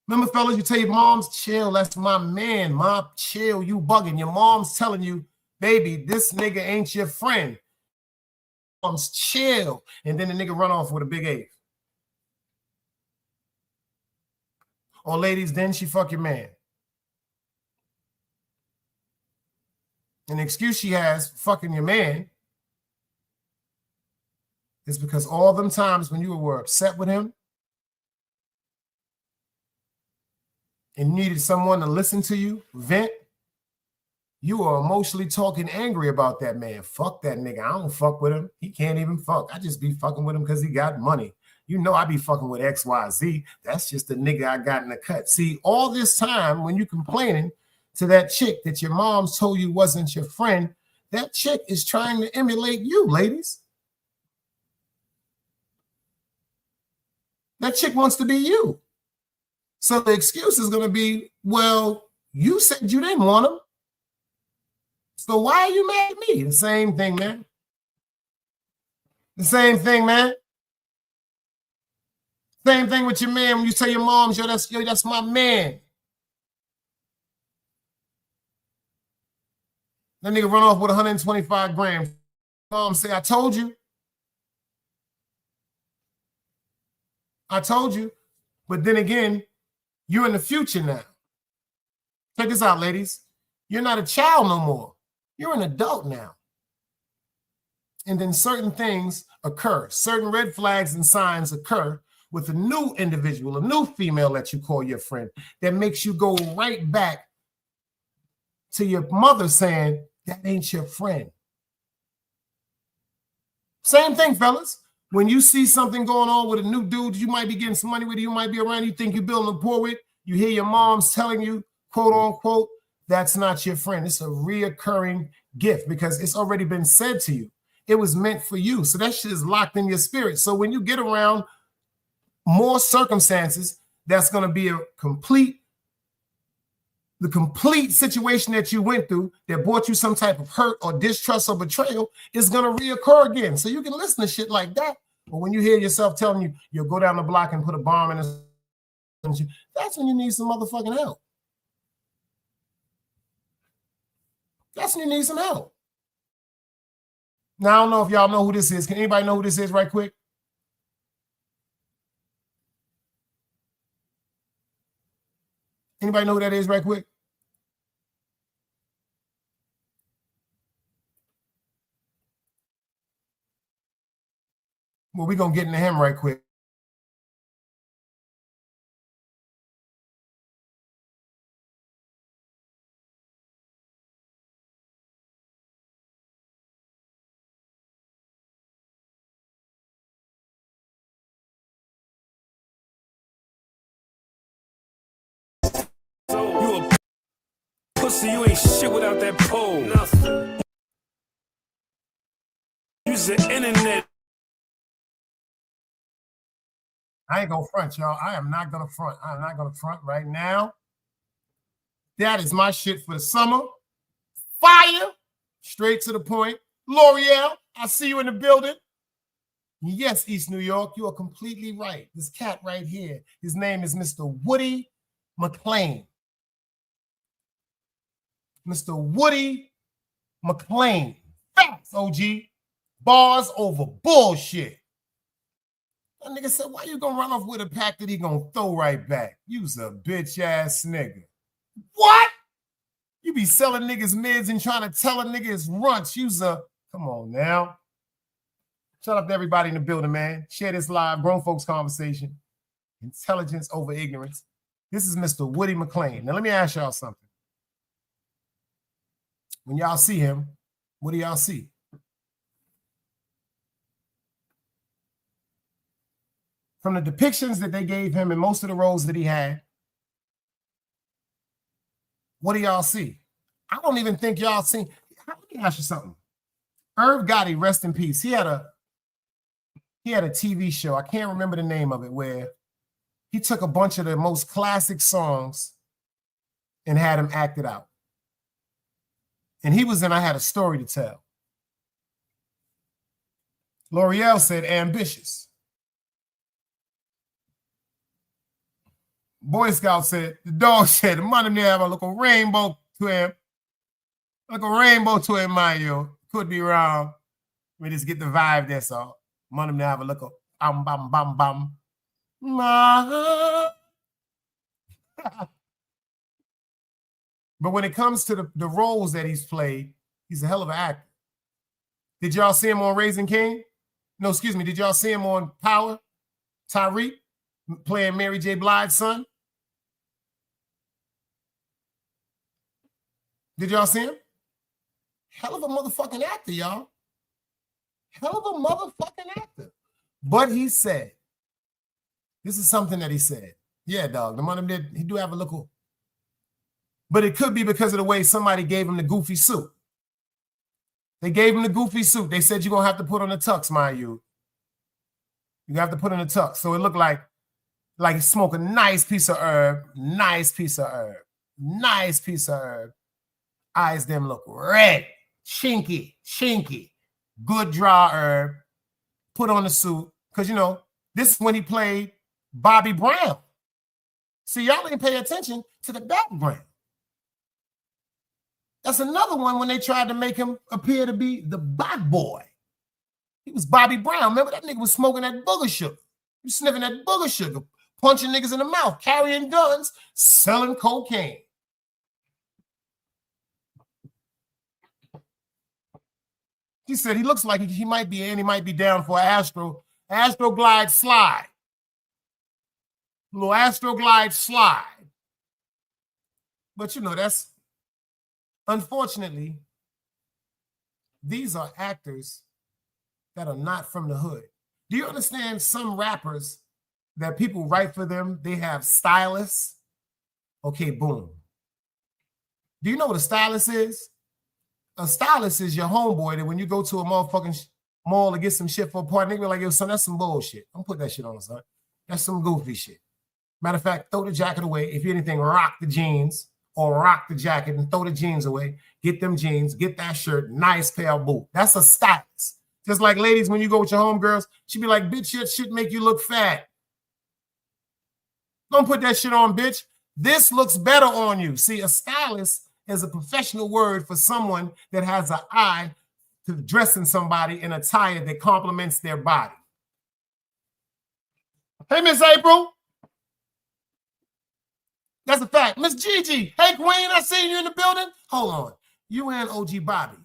Remember, fellas, you tell your moms, chill, that's my man. Mom, chill, you bugging. Your mom's telling you, baby, this nigga ain't your friend. Mom's chill. And then the nigga run off with a big A. Or ladies, then she fuck your man. And the excuse she has for fucking your man is because all them times when you were upset with him and needed someone to listen to you, vent, you were emotionally talking angry about that man. Fuck that nigga. I don't fuck with him. He can't even fuck. I just be fucking with him because he got money. You know I be fucking with XYZ. That's just the nigga I got in the cut. See, all this time when you complaining to that chick that your mom's told you wasn't your friend, that chick is trying to emulate you, ladies. That chick wants to be you. So the excuse is going to be, well, you said you didn't want him. So why are you mad at me? The same thing, man. The same thing, man. Same thing with your man when you tell your mom, yo, that's my man. That nigga run off with 125 grand. Mom say, I told you. I told you. But then again, you're in the future now. Check this out, ladies. You're not a child no more. You're an adult now. And then certain things occur. Certain red flags and signs occur with a new individual, a new female that you call your friend, that makes you go right back to your mother saying, that ain't your friend. Same thing, fellas. When you see something going on with a new dude, you might be getting some money with, you might be around, you think you're building a rapport with, you hear your mom's telling you, quote unquote, that's not your friend. It's a reoccurring gift because it's already been said to you. It was meant for you. So that shit is locked in your spirit. So when you get around more circumstances, that's going to be a complete the complete situation that you went through that brought you some type of hurt or distrust or betrayal is going to reoccur again. So you can listen to shit like that. But when you hear yourself telling you, you'll go down the block and put a bomb in his, that's when you need some motherfucking help. That's when you need some help. Now, I don't know if y'all know who this is. Can anybody know who this is right quick? Anybody know who that is right quick? Well, we're going to get into him right quick. You a pussy, you ain't shit without that pole. Nothing. Use the internet. I ain't gonna front, y'all. I am not gonna front. I am not gonna front right now. That is my shit for the summer. Fire. Straight to the point. L'Oreal, I see you in the building. Yes, East New York, you are completely right. This cat right here, his name is Mr. Woody McClain. Mr. Woody McClain. Facts, OG. Bars over bullshit. That nigga said, why you gonna run off with a pack that he gonna throw right back? You's a bitch ass nigga. What? You be selling niggas mids and trying to tell a nigga it's runch. You's a, come on now. Shout out to everybody in the building, man. Share this live grown folks conversation. Intelligence over ignorance. This is Mr. Woody McClain. Now let me ask y'all something. When y'all see him, what do y'all see? From the depictions that they gave him in most of the roles that he had, what do y'all see? I don't even think y'all seen. Let me ask you something. Irv Gotti, rest in peace. He had a TV show. I can't remember the name of it, where he took a bunch of the most classic songs and had them acted out. And he was in I Had a Story to Tell. L'Oreal said ambitious. Boy Scout said, the dog said, the money there have a little rainbow to him. Like a rainbow to him, Mario. Could be wrong. We just get the vibe, that's all. Money there have a little bam, bam, bam, bam. But when it comes to the roles that he's played, he's a hell of an actor. Did y'all see him on Raising King? No, excuse me. Did y'all see him on Power? Tyreek playing Mary J. Blige's son? Did y'all see him? Hell of a motherfucking actor, y'all. Hell of a motherfucking actor. But he said, this is something that he said. Yeah, dog, the money did, he do have a little. But it could be because of the way somebody gave him the goofy suit. They gave him the goofy suit. They said you're going to have to put on a tux, my youth. You have to put on a tux. So it looked like he smoked a nice piece of herb, nice piece of herb, nice piece of herb. Eyes them look red, chinky, good dry herb. Put on the suit. Because, you know, this is when he played Bobby Brown. See, y'all didn't pay attention to the background. That's another one when they tried to make him appear to be the bad boy. He was Bobby Brown. Remember that nigga was smoking that booger sugar. He was sniffing that booger sugar, punching niggas in the mouth, carrying guns, selling cocaine. He said he looks like he might be, and he might be down for an Astroglide slide. A little Astroglide slide. But you know, that's, unfortunately, these are actors that are not from the hood. Do you understand some rappers that people write for them, they have stylists? Okay, boom. Do you know what a stylist is? A stylist is your homeboy that when you go to a motherfucking mall to get some shit for a party, nigga be like, yo, son, that's some bullshit. Don't put that shit on, son. That's some goofy shit. Matter of fact, throw the jacket away. If anything, rock the jeans. or rock the jacket and throw the jeans away. Get them jeans, get that shirt, nice pair of boots. That's a stylist. Just like ladies, when you go with your homegirls, she be like, bitch, your shit make you look fat. Don't put that shit on, bitch. This looks better on you. See, a stylist is a professional word for someone that has an eye to dressing somebody in attire that complements their body. Hey, Miss April. That's a fact. Miss Gigi. Hey, Queen, I seen you in the building. Hold on. You and OG Bobby.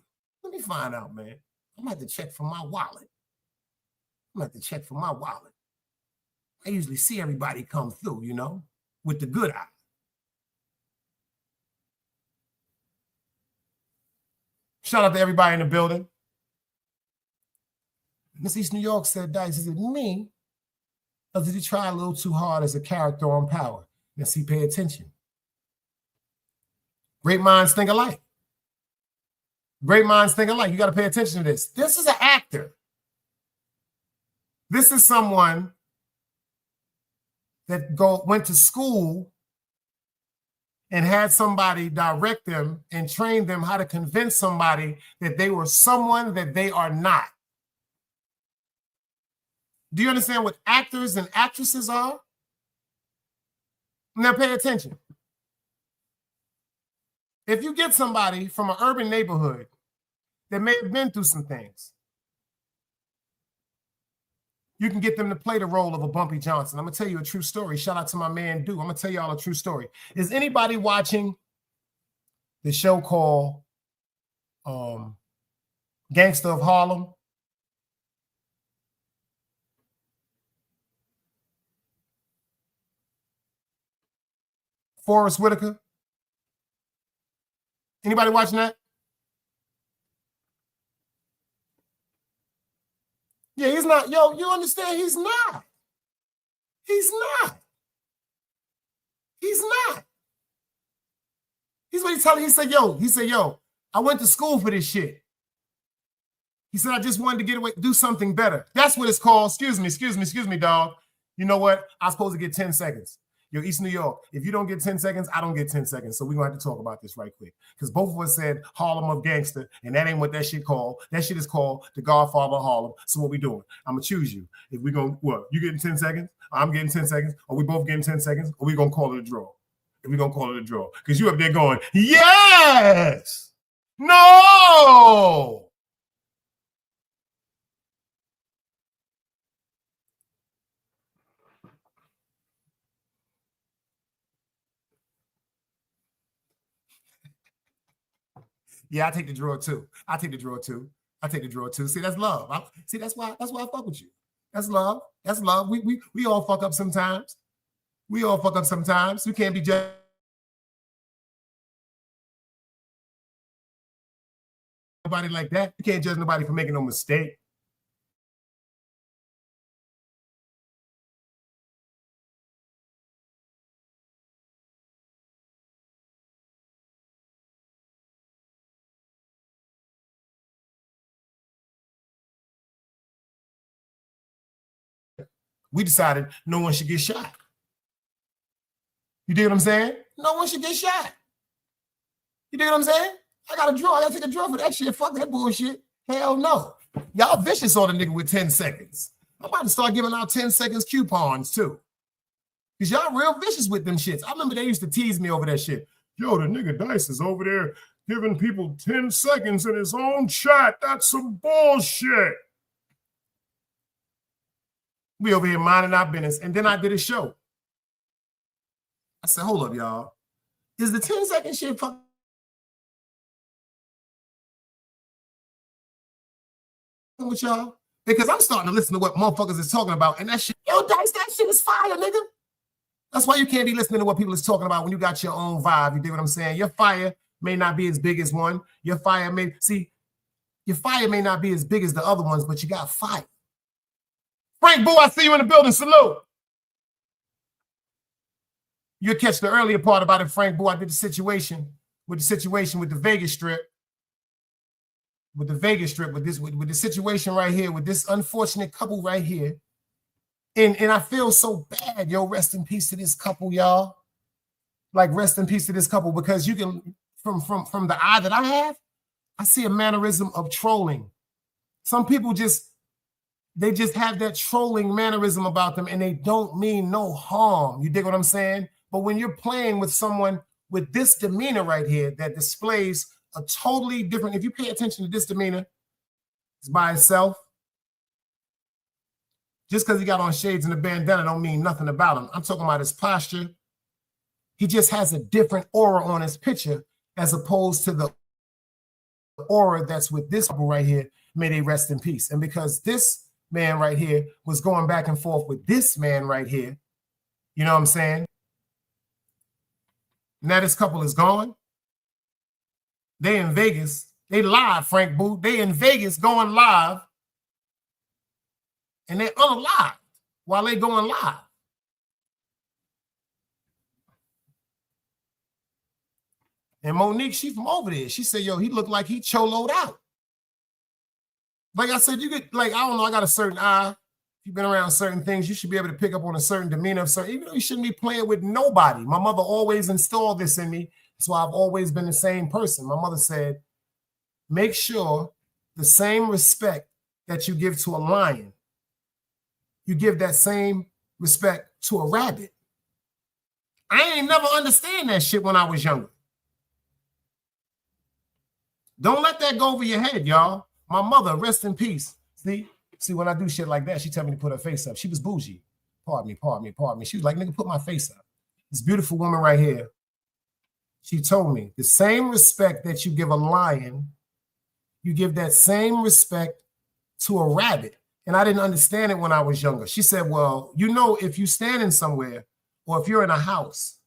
Let me find out, man. I'm going to have to check for my wallet. I usually see everybody come through, you know, with the good eye. Shout out to everybody in the building. Miss East New York said, Dice, is it me? Or did you try a little too hard as a character on Power? Now see, pay attention. Great minds think alike. Great minds think alike. You got to pay attention to this. This is an actor. This is someone that went to school and had somebody direct them and train them how to convince somebody that they were someone that they are not. Do you understand what actors and actresses are? Now pay attention. If you get somebody from an urban neighborhood that may have been through some things, you can get them to play the role of a Bumpy Johnson. I'm going to tell you a true story. Shout out to my man, Du. I'm going to tell y'all a true story. Is anybody watching the show called Gangster of Harlem? Forrest Whitaker? Anybody watching that? Yeah, he's not. Yo, you understand? He's not. He's not. He's not. He's what he's telling. He said, yo, I went to school for this shit. He said, I just wanted to get away, do something better. That's what it's called. Excuse me, dog. You know what? I'm supposed to get 10 seconds. Yo, East New York, if you don't get 10 seconds, I don't get 10 seconds. So we're going to have to talk about this right quick. Because both of us said Harlem of Gangster, and that ain't what that shit called. That shit is called The Godfather of Harlem. So what we doing? I'm going to choose you. If we going, what? You getting 10 seconds? I'm getting 10 seconds? Or we both getting 10 seconds? Or we going to call it a draw? If we going to call it a draw. Because you up there going, yes! No! Yeah, I take the draw too. See, that's love. That's why I fuck with you. That's love. We all fuck up sometimes. We can't be judged. Nobody like that. You can't judge nobody for making no mistake. We decided no one should get shot. You dig what I'm saying? No one should get shot. You dig what I'm saying? I got to draw. I got to take a draw for that shit. Fuck that bullshit. Hell no. Y'all vicious on a nigga with 10 seconds. I'm about to start giving out 10 seconds coupons too. Because y'all real vicious with them shits. I remember they used to tease me over that shit. Yo, the nigga Dice is over there giving people 10 seconds in his own chat. That's some bullshit. We over here minding our business. And then I did a show. I said, hold up, y'all. Is the 10-second shit fucking with y'all? Because I'm starting to listen to what motherfuckers is talking about. And that shit, yo, Dice, that shit is fire, nigga. That's why you can't be listening to what people is talking about when you got your own vibe. You dig what I'm saying? Your fire may not be as big as one. Your fire may not be as big as the other ones, but you got fire. Frank Boo, I see you in the building. Salute. You'll catch the earlier part about it, Frank Boo. I did the situation with the Vegas Strip. With the situation right here, with this unfortunate couple right here. And I feel so bad. Yo, rest in peace to this couple, y'all. like rest in peace to this couple, because you can, from the eye that I have, I see a mannerism of trolling. Some people they just have that trolling mannerism about them, and they don't mean no harm. You dig what I'm saying? But when you're playing with someone with this demeanor right here that displays a totally different, if you pay attention to this demeanor, it's by itself. Just because he got on shades and a bandana don't mean nothing about him. I'm talking about his posture. He just has a different aura on his picture as opposed to the aura that's with this couple right here. May they rest in peace. And because this man right here was going back and forth with this man right here, you know what I'm saying? Now this couple is gone. They in Vegas. They live, Frank Boo. They in Vegas going live. And they're unalive while they going live. And Monique, she from over there. She said, yo, he looked like he choloed out. Like I said, you get, like, I don't know, I got a certain eye. If you've been around certain things, you should be able to pick up on a certain demeanor of certain, even though you shouldn't be playing with nobody. My mother always installed this in me. That's why I've always been the same person. My mother said, make sure the same respect that you give to a lion, you give that same respect to a rabbit. I ain't never understand that shit when I was younger. Don't let that go over your head, y'all. My mother, rest in peace. See, when I do shit like that, she tell me to put her face up. She was bougie. Pardon me. She was like, nigga, put my face up. This beautiful woman right here, she told me the same respect that you give a lion, you give that same respect to a rabbit. And I didn't understand it when I was younger. She said, well, you know, if you're standing somewhere or if you're in a house,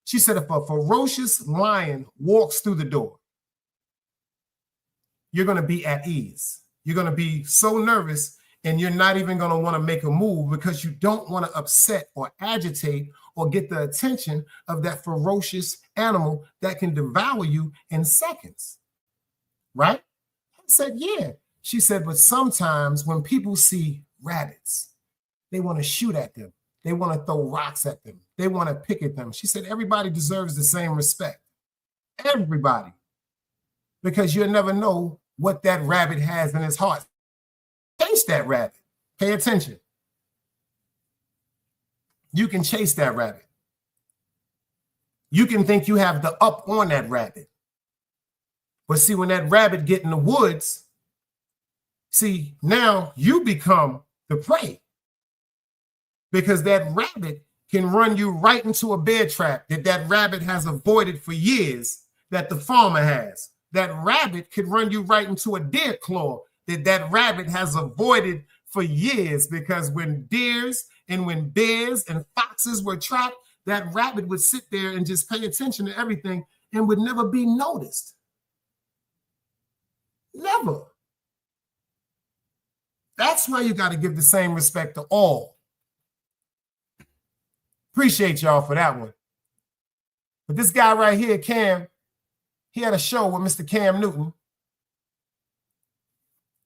she said, if a ferocious lion walks through the door, you're going to be at ease. You're going to be so nervous and you're not even going to want to make a move because you don't want to upset or agitate or get the attention of that ferocious animal that can devour you in seconds. Right? I said, yeah. She said, but sometimes when people see rabbits, they want to shoot at them. They want to throw rocks at them. They want to pick at them. She said, everybody deserves the same respect. Everybody. Because you'll never know what that rabbit has in his heart. Chase that rabbit. Pay attention. You can chase that rabbit. You can think you have the up on that rabbit. But see, when that rabbit get in the woods, see, now you become the prey. Because that rabbit can run you right into a bear trap that rabbit has avoided for years that the farmer has. That rabbit could run you right into a deer claw that rabbit has avoided for years, because when deers and when bears and foxes were trapped, that rabbit would sit there and just pay attention to everything and would never be noticed. Never. That's why you got to give the same respect to all. Appreciate y'all for that one. But this guy right here, Cam, he had a show with Mr. Cam Newton.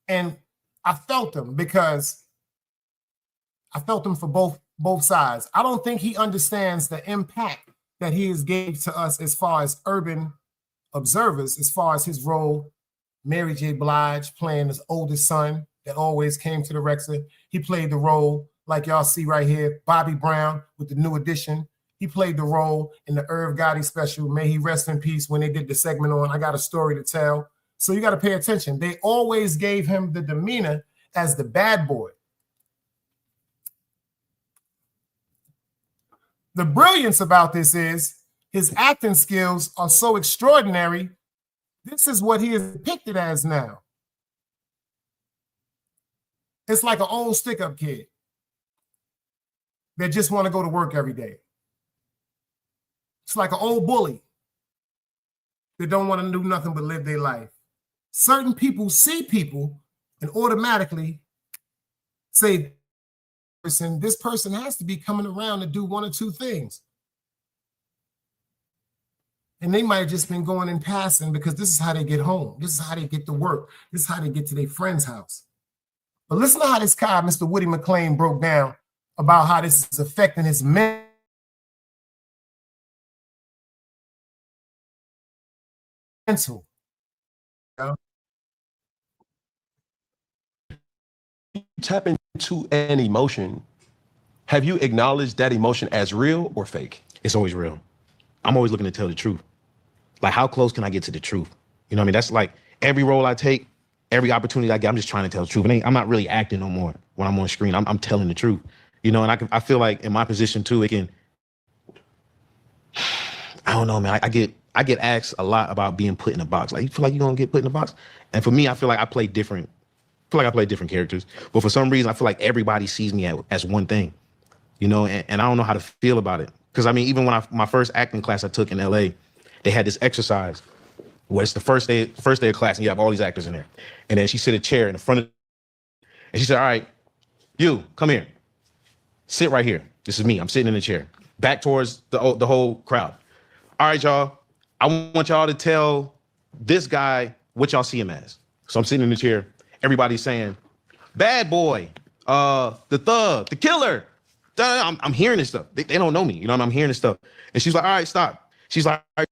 And I felt him because I felt him for both sides. I don't think he understands the impact that he has gave to us as far as urban observers, as far as his role. Mary J. Blige playing his oldest son that always came to the Rexer. He played the role, like y'all see right here, Bobby Brown with the New Edition. He played the role in the Irv Gotti special, May He Rest in Peace, when they did the segment on I Got a Story to Tell. So you got to pay attention. They always gave him the demeanor as the bad boy. The brilliance about this is his acting skills are so extraordinary. This is what he is depicted as now. It's like an old stick-up kid that just want to go to work every day. It's like an old bully that don't want to do nothing but live their life. Certain people see people and automatically say, this person has to be coming around to do one or two things. And they might have just been going in passing because this is how they get home. This is how they get to work. This is how they get to their friend's house. But listen to how this guy, Mr. Woody McClain, broke down about how this is affecting his mental mental. You know? Tap into an emotion. Have you acknowledged that emotion as real or fake? It's always real. I'm always looking to tell the truth. Like, how close can I get to the truth? You know what I mean? That's like every role I take, every opportunity I get, I'm just trying to tell the truth. I'm not really acting no more when I'm on screen. I'm telling the truth. You know, and I feel like in my position too, it can, I don't know, man. I get asked a lot about being put in a box. Like, you feel like you're gonna get put in a box? And for me, I feel like I play different characters. But for some reason, I feel like everybody sees me as one thing. You know, and I don't know how to feel about it. Because I mean, even when my first acting class I took in LA, they had this exercise where it's the first day of class and you have all these actors in there. And then she sit a chair in the front of, and she said, all right, you come here, sit right here. This is me, I'm sitting in the chair, back towards the whole crowd. All right, y'all, I want y'all to tell this guy what y'all see him as. So I'm sitting in the chair, everybody's saying, bad boy, the thug, the killer. I'm hearing this stuff. They don't know me, you know, I'm hearing this stuff. And she's like, all right, stop. She's like, all right.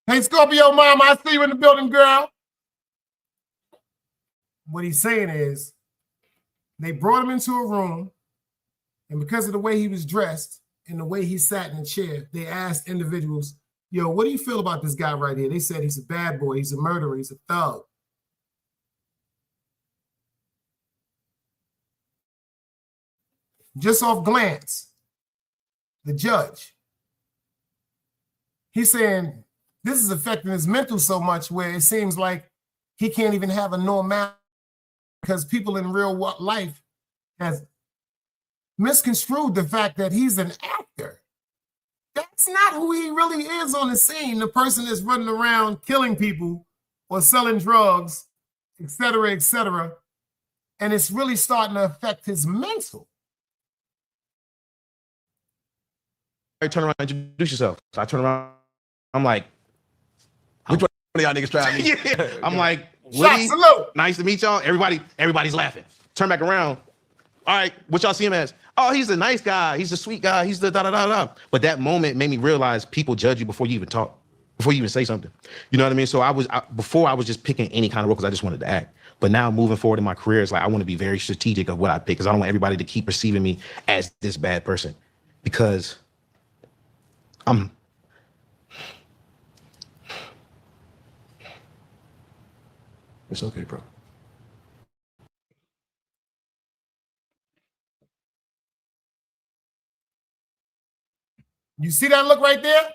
Hey, Scorpio mama, I see you in the building, girl. What he's saying is they brought him into a room, and because of the way he was dressed and the way he sat in the chair, they asked individuals, yo, what do you feel about this guy right here? They said he's a bad boy, he's a murderer, he's a thug. Just off glance, the judge, he's saying this is affecting his mental so much where it seems like he can't even have a normal, because people in real life has misconstrued the fact that he's an actor. That's not who he really is on the scene. The person that's running around killing people or selling drugs, et cetera, and it's really starting to affect his mental. Turn around, introduce yourself. So I turn around, I'm like, which one of y'all niggas trying me? Yeah. I'm like, Woody, nice to meet y'all. Everybody's laughing. Turn back around. All right, what y'all see him as? Oh, he's a nice guy. He's a sweet guy. He's the da-da-da-da. But that moment made me realize people judge you before you even talk, before you even say something. You know what I mean? So before I was just picking any kind of role because I just wanted to act. But now moving forward in my career, it's like I want to be very strategic of what I pick because I don't want everybody to keep perceiving me as this bad person because It's okay, bro. You see that look right there?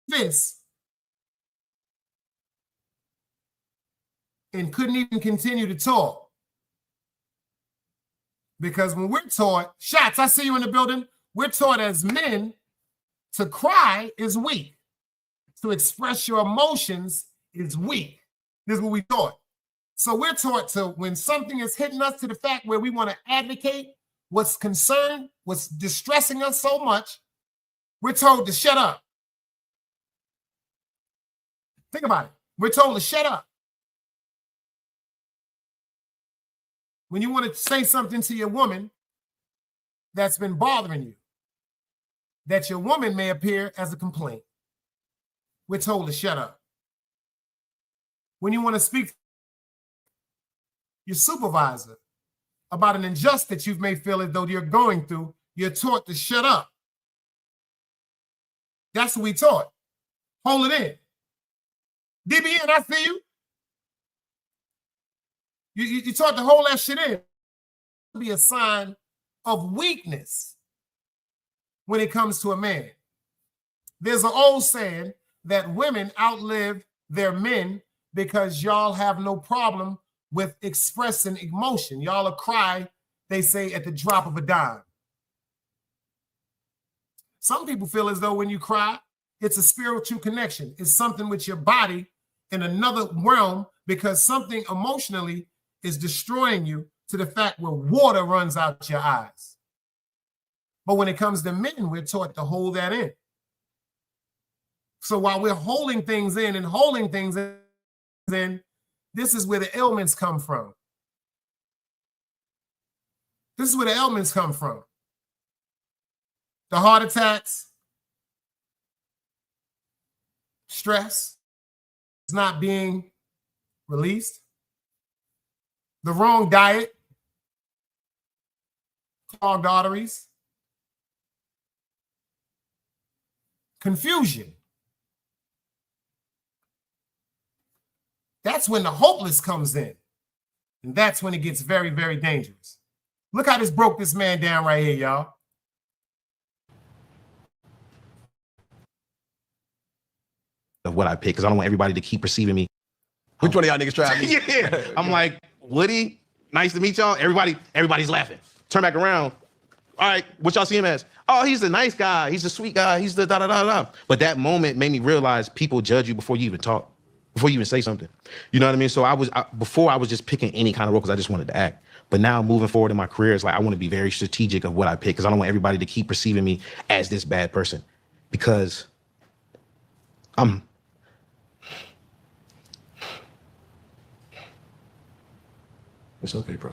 This and couldn't even continue to talk. Because when we're taught, Shots, I see you in the building, we're taught as men to cry is weak. To express your emotions is weak. This is what we taught. So we're taught to, when something is hitting us to the fact where we want to advocate what's concerned, what's distressing us so much, we're told to shut up. Think about it. We're told to shut up. When you want to say something to your woman that's been bothering you, that your woman may appear as a complaint, we're told to shut up. When you want to speak to your supervisor about an injustice you may feel as though you're going through, you're taught to shut up. That's what we taught. Hold it in. DBN, I see you. You taught to hold that shit in. Be a sign of weakness when it comes to a man. There's an old saying that women outlive their men because y'all have no problem with expressing emotion. Y'all will cry, they say, at the drop of a dime. Some people feel as though when you cry, it's a spiritual connection. It's something with your body in another realm because something emotionally is destroying you to the fact where water runs out your eyes. But when it comes to men, we're taught to hold that in. So while we're holding things in and holding things in, this is where the ailments come from. This is where the ailments come from. The heart attacks, stress is not being released, the wrong diet, clogged arteries, confusion. That's when the hopeless comes in. And that's when it gets very, very dangerous. Look how this broke this man down right here, y'all. Of what I pick, because I don't want everybody to keep perceiving me. Which one of y'all niggas tried me? Yeah. I'm like, Woody, nice to meet y'all. Everybody's laughing. Turn back around. All right, what y'all see him as? Oh, he's a nice guy. He's a sweet guy. He's the da-da-da-da. But that moment made me realize people judge you before you even talk, before you even say something. You know what I mean? So before I was just picking any kind of role because I just wanted to act. But now moving forward in my career, it's like I want to be very strategic of what I pick because I don't want everybody to keep perceiving me as this bad person. Because It's okay, bro.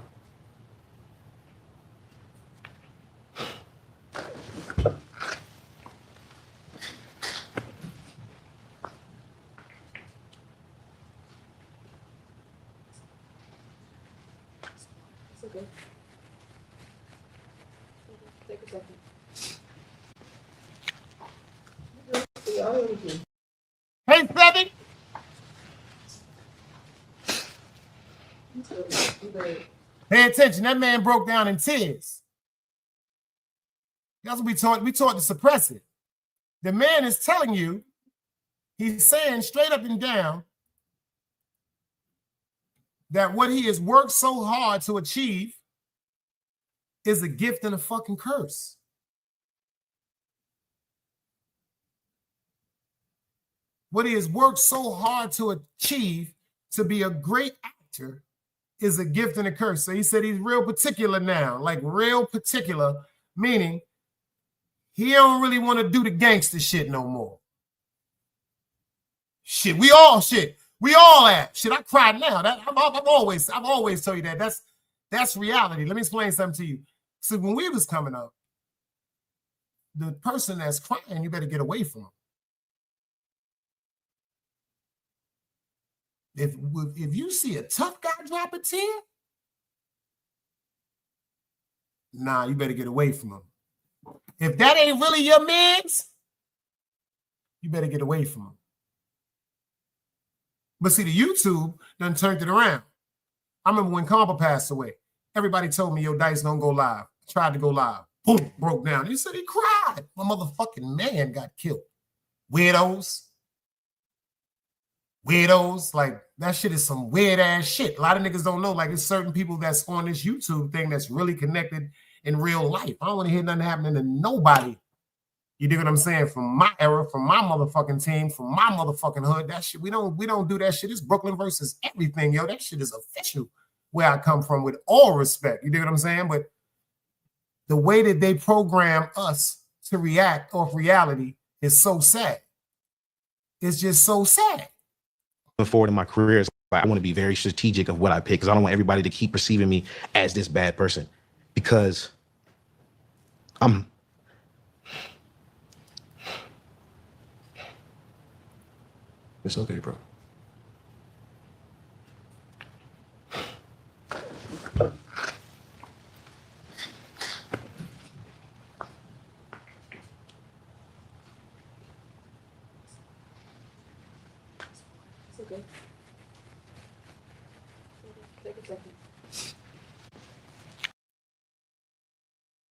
It's okay. Take a second. Hey, Seven. Pay attention. That man broke down in tears. That's what we taught. We taught to suppress it. The man is telling you, he's saying straight up and down that what he has worked so hard to achieve is a gift and a fucking curse. What he has worked so hard to achieve to be a great actor is a gift and a curse. So he said he's real particular now, like real particular, meaning he don't really want to do the gangster shit no more. Shit, we all have. Shit, I cry now. I've always told you that. That's reality. Let me explain something to you. So when we was coming up, the person that's crying, you better get away from him. If you see a tough guy drop a tear, nah, you better get away from him. If that ain't really your man's, you better get away from him. But see, the YouTube done turned it around. I remember when Compa passed away, everybody told me, yo, Dice, don't go live. Tried to go live. Boom, broke down. He said he cried. My motherfucking man got killed. Weirdos, like that shit is some weird ass shit. A lot of niggas don't know, like it's certain people that's on this YouTube thing that's really connected in real life. I don't want to hear nothing happening to nobody. You dig what I'm saying? From my era, from my motherfucking team, from my motherfucking hood, that shit, we don't do that shit. It's Brooklyn versus everything, yo. That shit is official where I come from, with all respect. You dig what I'm saying? But the way that they program us to react off reality is so sad. It's just so sad. Forward in my career, it's like I want to be very strategic of what I pick because I don't want everybody to keep perceiving me as this bad person. Because It's okay, bro. It's okay. Take a second.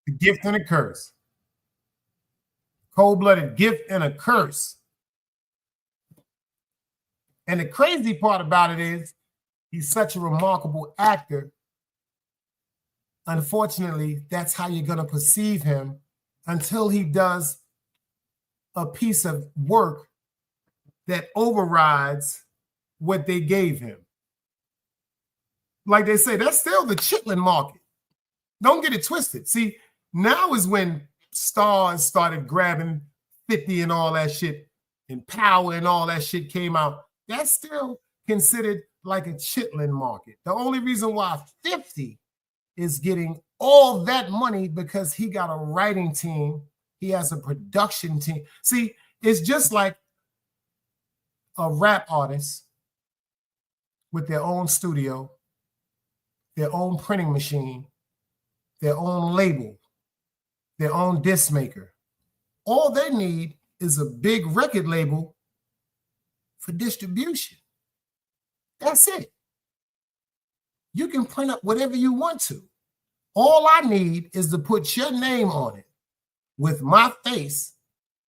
The gift and a curse. Cold-blooded gift and a curse. And the crazy part about it is he's such a remarkable actor. Unfortunately, that's how you're going to perceive him until he does a piece of work that overrides what they gave him. Like they say, that's still the chitlin market. Don't get it twisted. See, now is when stars started grabbing 50 and all that shit, and Power and all that shit came out. That's still considered like a chitlin market. The only reason why 50 is getting all that money because he got a writing team. He has a production team. See, it's just like a rap artist with their own studio, their own printing machine, their own label, their own disc maker. All they need is a big record label for distribution. That's it. You can print up whatever you want to. All I need is to put your name on it with my face,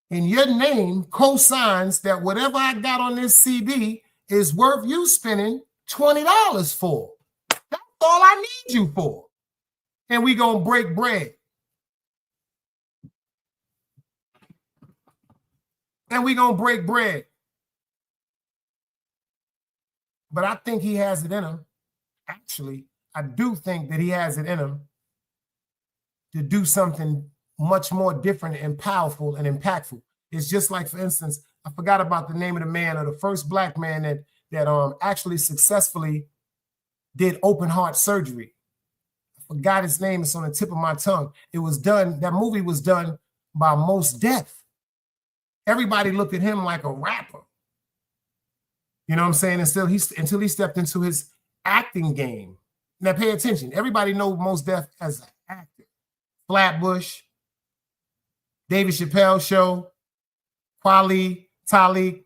and your name co-signs that whatever I got on this CD is worth you spending $20 for. That's all I need you for. And we gonna break bread. And we gonna break bread. But I think he has it in him. Actually, I do think that he has it in him to do something much more different and powerful and impactful. It's just like, for instance, I forgot about the name of the man, or the first black man that actually successfully did open heart surgery. I forgot his name. It's on the tip of my tongue. It was done. That movie was done by Mos Def. Everybody looked at him like a rapper. You know what I'm saying? Until he stepped into his acting game. Now pay attention. Everybody knows Mos Def as an actor. Flatbush, David Chappelle Show, Kweli, Talik,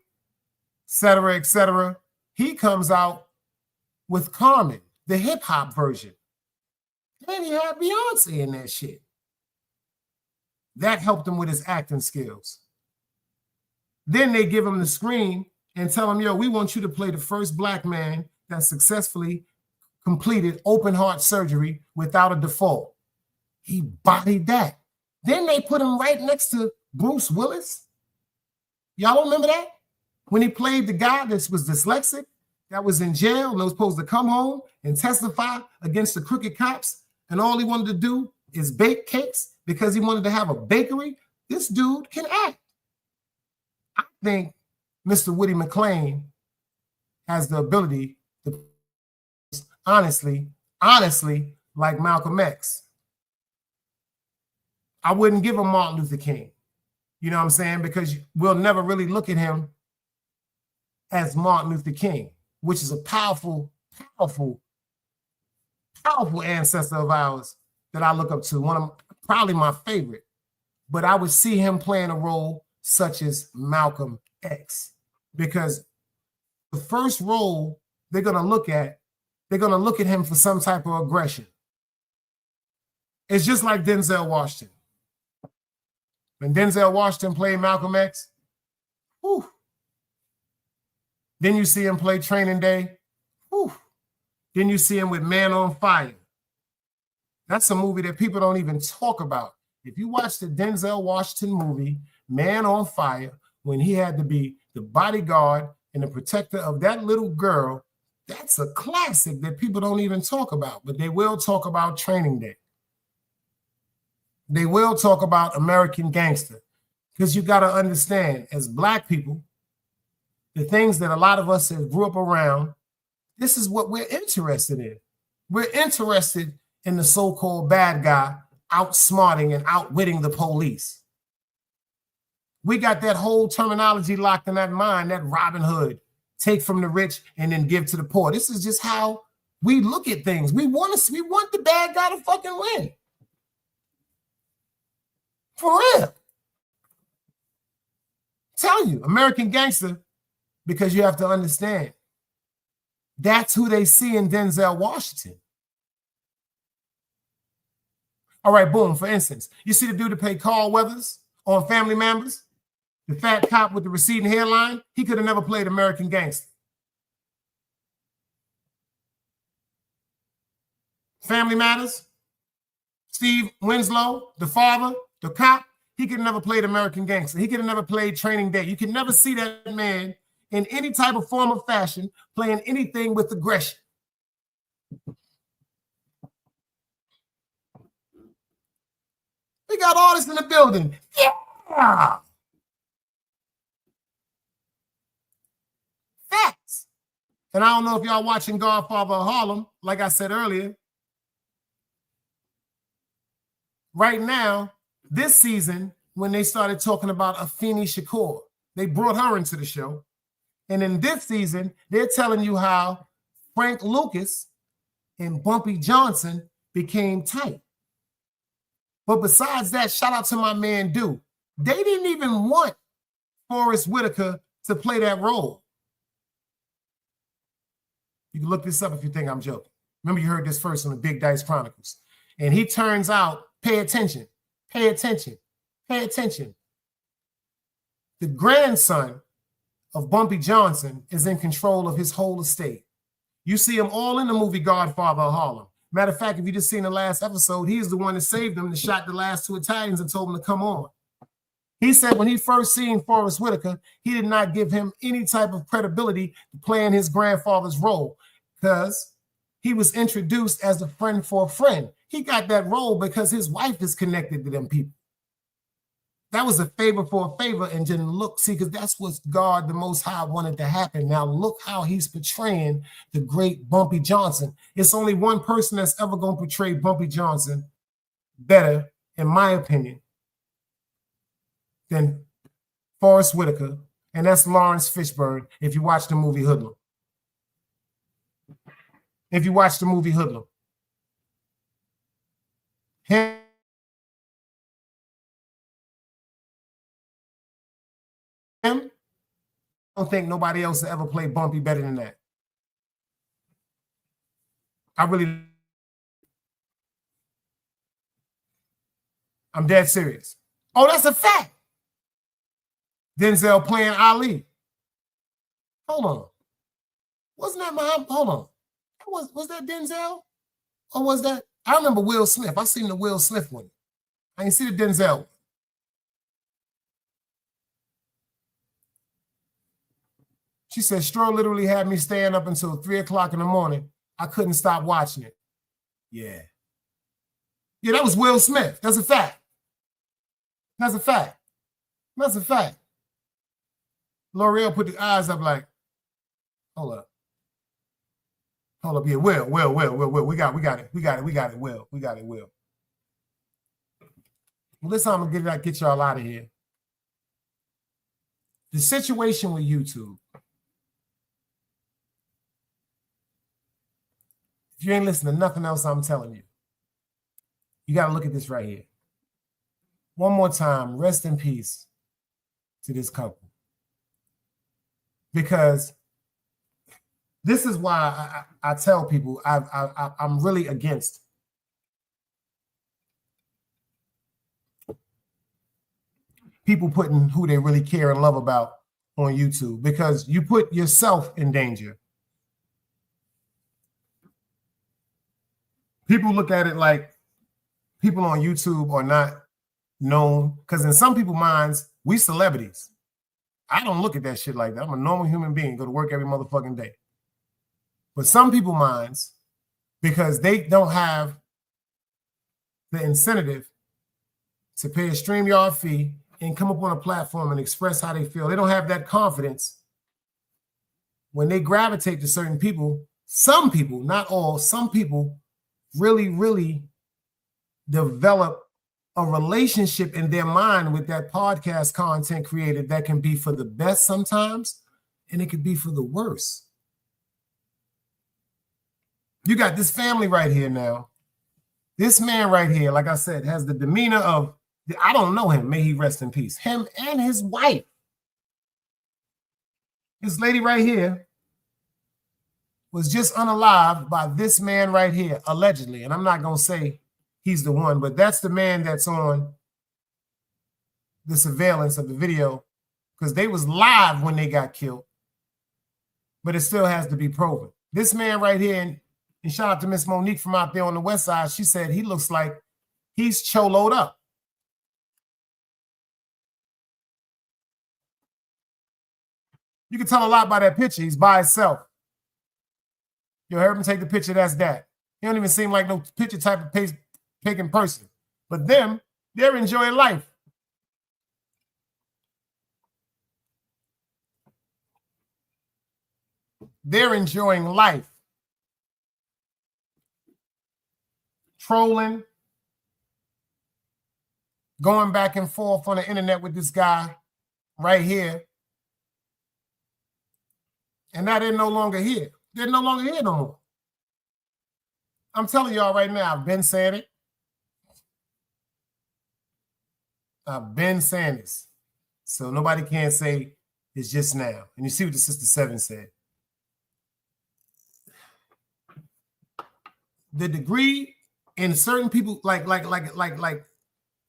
etc., etc. He comes out with Carmen, the hip hop version. Then he had Beyonce in that shit. That helped him with his acting skills. Then they give him the screen and tell him, yo, we want you to play the first black man that successfully completed open heart surgery without a default. He bodied that. Then they put him right next to Bruce Willis. Y'all don't remember that? When he played the guy that was dyslexic, that was in jail and was supposed to come home and testify against the crooked cops, and all he wanted to do is bake cakes because he wanted to have a bakery. This dude can act. I think Mr. Woody McClain has the ability to honestly, like Malcolm X. I wouldn't give him Martin Luther King. You know what I'm saying? Because we'll never really look at him as Martin Luther King, which is a powerful ancestor of ours that I look up to. One of probably my favorite. But I would see him playing a role such as Malcolm X, because the first role they're gonna look at him for some type of aggression. It's just like Denzel Washington. When Denzel Washington played Malcolm X, whew. Then you see him play Training Day, whew. Then you see him with Man on Fire. That's a movie that people don't even talk about. If you watch the Denzel Washington movie, Man on Fire, when he had to be the bodyguard and the protector of that little girl, that's a classic that people don't even talk about, but they will talk about Training Day. They will talk about American Gangster, because you got to understand, as Black people, the things that a lot of us have grew up around, this is what we're interested in. We're interested in the so-called bad guy outsmarting and outwitting the police. We got that whole terminology locked in that mind, that Robin Hood, take from the rich and then give to the poor. This is just how we look at things. We want the bad guy to fucking win. For real. Tell you, American Gangster, because you have to understand, that's who they see in Denzel Washington. All right, boom, for instance, you see the dude that played Carl Weathers on Family Members, the fat cop with the receding hairline? He could have never played American Gangster. Family Matters, Steve Winslow, the father, the cop, he could have never played American Gangster. He could have never played Training Day. You can never see that man in any type of form or fashion playing anything with aggression. We got artists in the building. Yeah. Facts. And I don't know if y'all watching Godfather of Harlem, like I said earlier. right now, this season, when they started talking about Afeni Shakur, they brought her into the show. And in this season, they're telling you how Frank Lucas and Bumpy Johnson became tight. But besides that, shout out to my man Duke. They didn't even want Forrest Whitaker to play that role. You can look this up if you think I'm joking. Remember, you heard this first on the Big Dice Chronicles. And he turns out, pay attention, pay attention, pay attention. The grandson of Bumpy Johnson is in control of his whole estate. You see him all in the movie Godfather of Harlem. Matter of fact, if you just seen the last episode, he's the one that saved them and shot the last two Italians and told them to come on. He said when he first seen Forrest Whitaker, he did not give him any type of credibility to playing his grandfather's role because he was introduced as a friend for a friend. He got that role because his wife is connected to them people. That was a favor for a favor, and then look, see, because that's what God, the Most High, wanted to happen. Now look how he's portraying the great Bumpy Johnson. It's only one person that's ever going to portray Bumpy Johnson better, in my opinion, than Forrest Whitaker, and that's Lawrence Fishburne, if you watch the movie Hoodlum. If you watch the movie Hoodlum. Him, I don't think nobody else will ever play Bumpy better than that. I'm dead serious. Oh, that's a fact. Denzel playing Ali. Hold on. Wasn't that Muhammad? Hold on. Was that Denzel? Or was that? I remember Will Smith. I seen the Will Smith one. I didn't see the Denzel one. She said, Stro literally had me staying up until 3 o'clock in the morning. I couldn't stop watching it. Yeah. Yeah, that was Will Smith. That's a fact. That's a fact. That's a fact. L'Oreal put the eyes up like, hold up. Hold up. Yeah, Will. We got it, Will. We got it, Will. Well, this time I'm gonna get y'all out of here. The situation with YouTube. If you ain't listening to nothing else I'm telling you, you got to look at this right here. One more time, rest in peace to this couple. Because this is why I tell people I'm really against people putting who they really care and love about on YouTube, because you put yourself in danger. People look at it like people on YouTube are not known, because in some people's minds, we celebrities. I don't look at that shit like that. I'm a normal human being, go to work every motherfucking day. But some people's minds, because they don't have the incentive to pay a StreamYard fee and come up on a platform and express how they feel, they don't have that confidence. When they gravitate to certain people, some people, not all, some people really develop a relationship in their mind with that podcast content created that can be for the best sometimes, and it could be for the worst. You got this family right here now. This man right here, like I said, has the demeanor of, I don't know him, may he rest in peace. Him and his wife. This lady right here was just unalived by this man right here, allegedly. And I'm not going to say he's the one, but that's the man that's on the surveillance of the video, because they was live when they got killed, but it still has to be proven. This man right here, and shout out to Miss Monique from out there on the west side, she said he looks like he's choloed up. You can tell a lot by that picture. He's by himself. You heard him take the picture, that's that. He don't even seem like no picture type of taking person. But them, they're enjoying life. They're enjoying life. Trolling, going back and forth on the internet with this guy right here. And now they're no longer here. They're no longer here no more. I'm telling y'all right now, I've been saying it. I've been saying this. So nobody can say it's just now. And you see what the Sister Seven said. The degree in certain people, like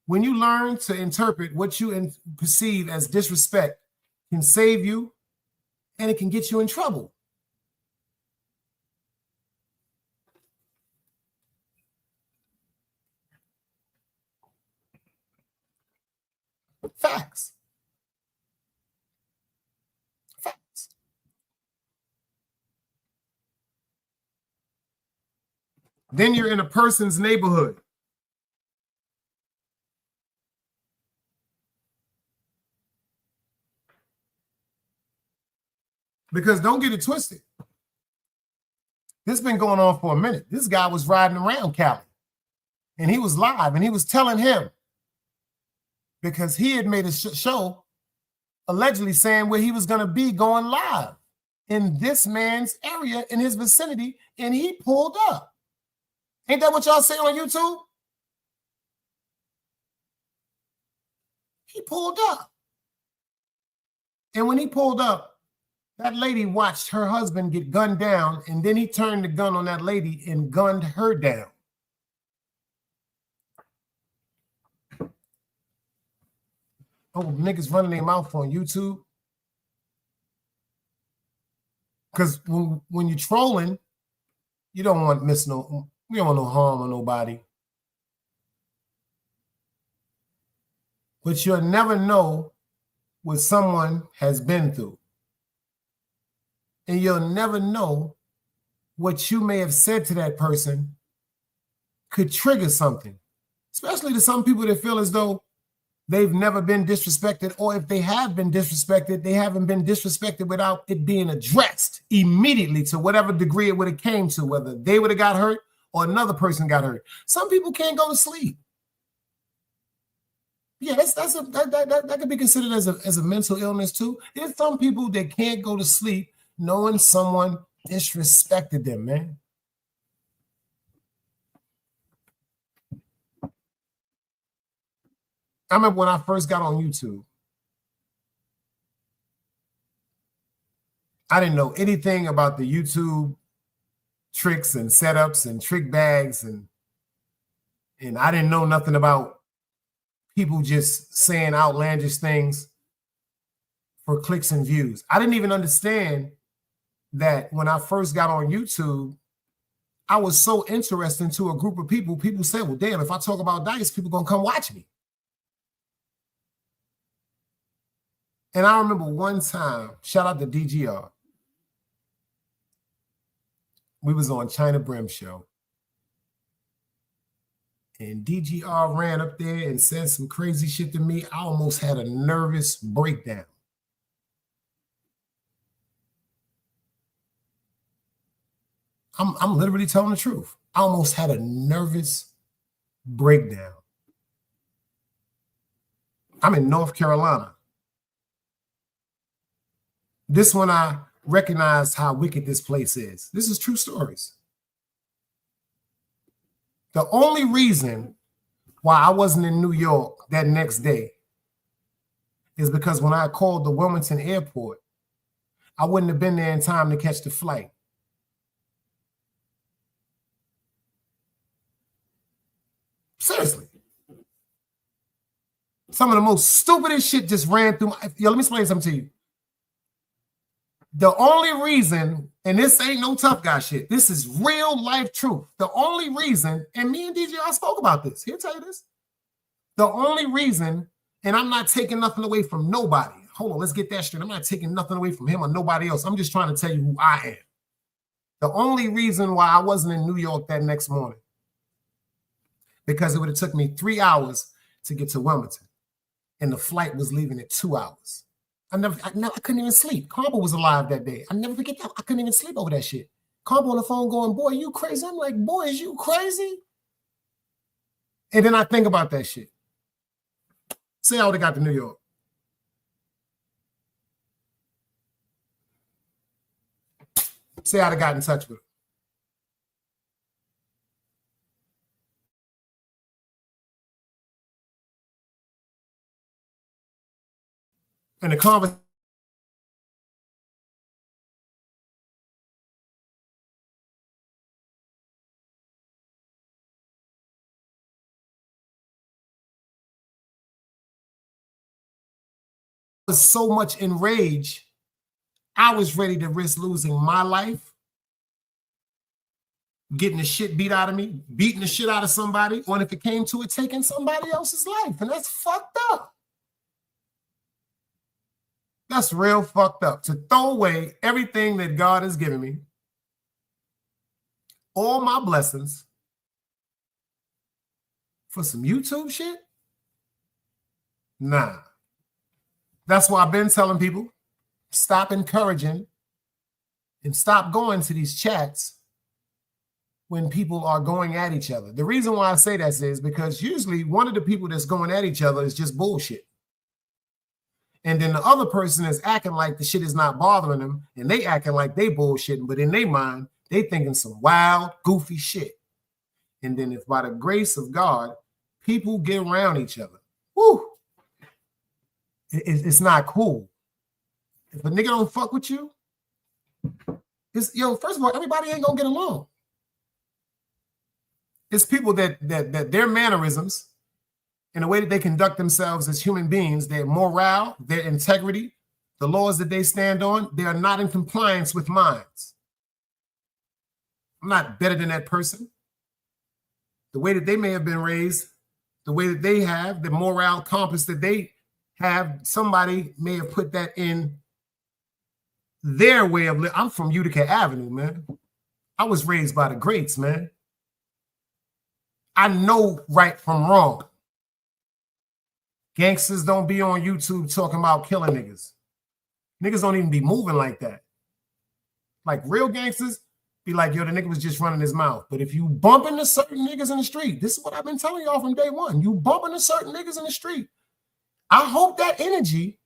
when you learn to interpret what you perceive as disrespect can save you and it can get you in trouble. Facts. Facts. Then you're in a person's neighborhood. Because don't get it twisted. This has been going on for a minute. This guy was riding around Cali. And he was live. And he was telling him, because he had made a show allegedly saying where he was going to be going live in this man's area, in his vicinity, and he pulled up. Ain't that what y'all say on YouTube? He pulled up. And when he pulled up, that lady watched her husband get gunned down, and then he turned the gun on that lady and gunned her down. Oh, niggas running their mouth on YouTube. Because when you're trolling, you don't want no harm on nobody. But you'll never know what someone has been through. And you'll never know what you may have said to that person could trigger something. Especially to some people that feel as though they've never been disrespected, or if they have been disrespected, they haven't been disrespected without it being addressed immediately to whatever degree it would have came to, whether they would have got hurt or another person got hurt. Some people can't go to sleep. Yeah, that could be considered as a mental illness too. There's some people that can't go to sleep knowing someone disrespected them, man. I remember when I first got on YouTube, I didn't know anything about the YouTube tricks and setups and trick bags, and I didn't know nothing about people just saying outlandish things for clicks and views. I didn't even understand that when I first got on YouTube, I was so interested to a group of people. People said, well, damn, if I talk about dice, people gonna come watch me. And I remember one time, shout out to DGR. We was on China Brim show. And DGR ran up there and said some crazy shit to me. I almost had a nervous breakdown. I'm literally telling the truth. I almost had a nervous breakdown. I'm in North Carolina. This one I recognized how wicked this place is. This is true stories. The only reason why I wasn't in New York that next day is because when I called the Wilmington airport, I wouldn't have been there in time to catch the flight. Seriously. Some of the most stupidest shit just ran through my... Yo, let me explain something to you. The only reason, and this ain't no tough guy shit, this is real life truth. The only reason, and me and DJ, I spoke about this. He'll tell you this. The only reason, and I'm not taking nothing away from nobody. Hold on, let's get that straight. I'm not taking nothing away from him or nobody else. I'm just trying to tell you who I am. The only reason why I wasn't in New York that next morning, because it would have took me 3 hours to get to Wilmington, and the flight was leaving at 2 hours. I couldn't even sleep. Combo was alive that day. I never forget that. I couldn't even sleep over that shit. Combo on the phone going, boy, you crazy? I'm like, boy, is you crazy? And then I think about that shit. Say I would have got to New York. Say I'd have got in touch with her. And the conversation was so much enraged, I was ready to risk losing my life, getting the shit beat out of me, beating the shit out of somebody, or if it came to it, taking somebody else's life. And that's fucked up. That's real fucked up. To throw away everything that God has given me, all my blessings, for some YouTube shit? Nah. That's why I've been telling people, stop encouraging and stop going to these chats when people are going at each other. The reason why I say that is because usually one of the people that's going at each other is just bullshit. And then the other person is acting like the shit is not bothering them, and they acting like they bullshitting, but in their mind, they thinking some wild, goofy shit. And then if by the grace of God, people get around each other, whoo, it's not cool. If a nigga don't fuck with you, first of all, everybody ain't gonna get along. It's people that their mannerisms and the way that they conduct themselves as human beings, their morale, their integrity, the laws that they stand on, they are not in compliance with mine. I'm not better than that person. The way that they may have been raised, the way that they have, the morale compass that they have, somebody may have put that in their way of living. I'm from Utica Avenue, man. I was raised by the greats, man. I know right from wrong. Gangsters don't be on YouTube talking about killing niggas. Niggas don't even be moving like that. Like real gangsters be like, yo, the nigga was just running his mouth. But if you bump into certain niggas in the street, this is what I've been telling y'all from day one. You bump into certain niggas in the street. I hope that energy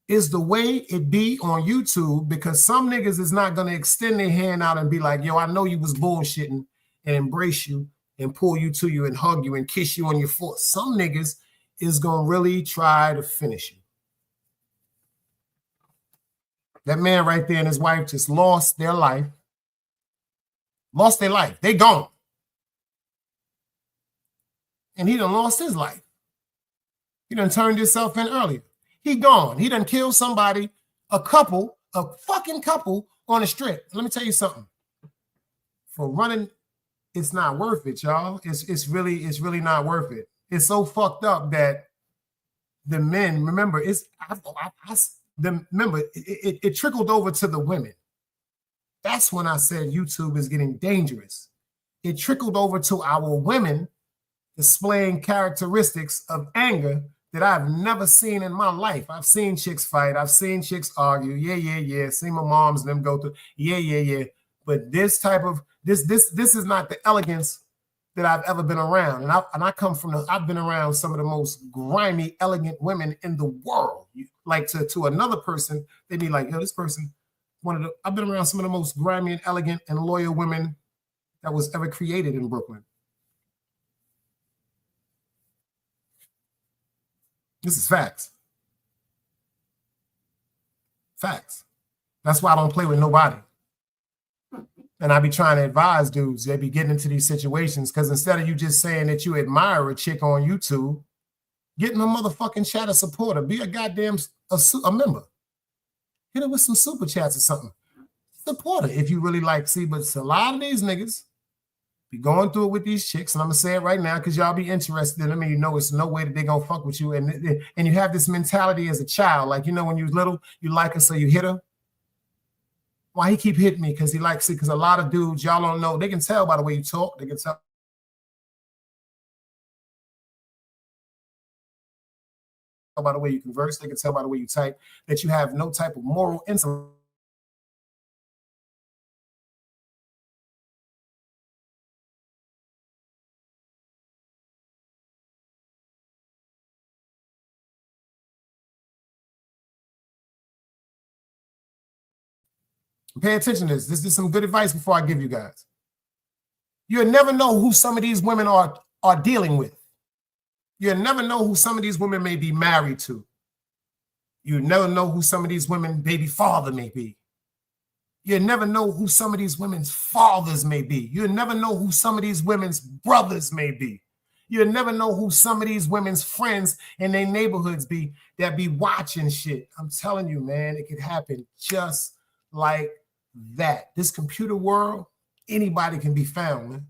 is the way it be on YouTube, because some niggas is not going to extend their hand out and be like, yo, I know you was bullshitting, and embrace you and pull you to you and hug you and kiss you on your foot. Some niggas is going to really try to finish you. That man right there and his wife just lost their life. Lost their life. They gone. And he done lost his life. He done turned himself in earlier. He gone. He done killed somebody, a fucking couple on the strip. Let me tell you something. For running, it's not worth it, y'all. It's really not worth it. It's so fucked up that the men, remember, it trickled over to the women. That's when I said YouTube is getting dangerous. It trickled over to our women displaying characteristics of anger that I've never seen in my life. I've seen chicks fight. I've seen chicks argue. Yeah. Seen my moms and them go through. Yeah. But this type of, this is not the elegance that I've ever been around. And I come from, I've been around some of the most grimy, elegant women in the world. Like to another person, they'd be like, yo, this person, I've been around some of the most grimy and elegant and loyal women that was ever created in Brooklyn. This is facts. Facts. That's why I don't play with nobody. And I be trying to advise dudes, they be getting into these situations, because instead of you just saying that you admire a chick on YouTube, getting a motherfucking chat a supporter, be a goddamn a member. Hit it with some super chats or something. Support her if you really like. See, but a lot of these niggas be going through it with these chicks, and I'm gonna say it right now because y'all be interested in them, and you know it's no way that they gonna fuck with you. And you have this mentality as a child, like, you know, when you was little, you like her, so you hit her. Why he keep hitting me? Because he likes it. Because a lot of dudes, y'all don't know, they can tell by the way you talk. They can tell by the way you converse. They can tell by the way you type that you have no type of moral insolence. Pay attention to this. This is some good advice before I give you guys. You'll never know who some of these women are dealing with. You'll never know who some of these women may be married to. You never know who some of these women baby father may be. You never know who some of these women's fathers may be. You never know who some of these women's brothers may be. You never know who some of these women's friends in their neighborhoods be that be watching shit. I'm telling you, man, it could happen just like that. This computer world, anybody can be found, man.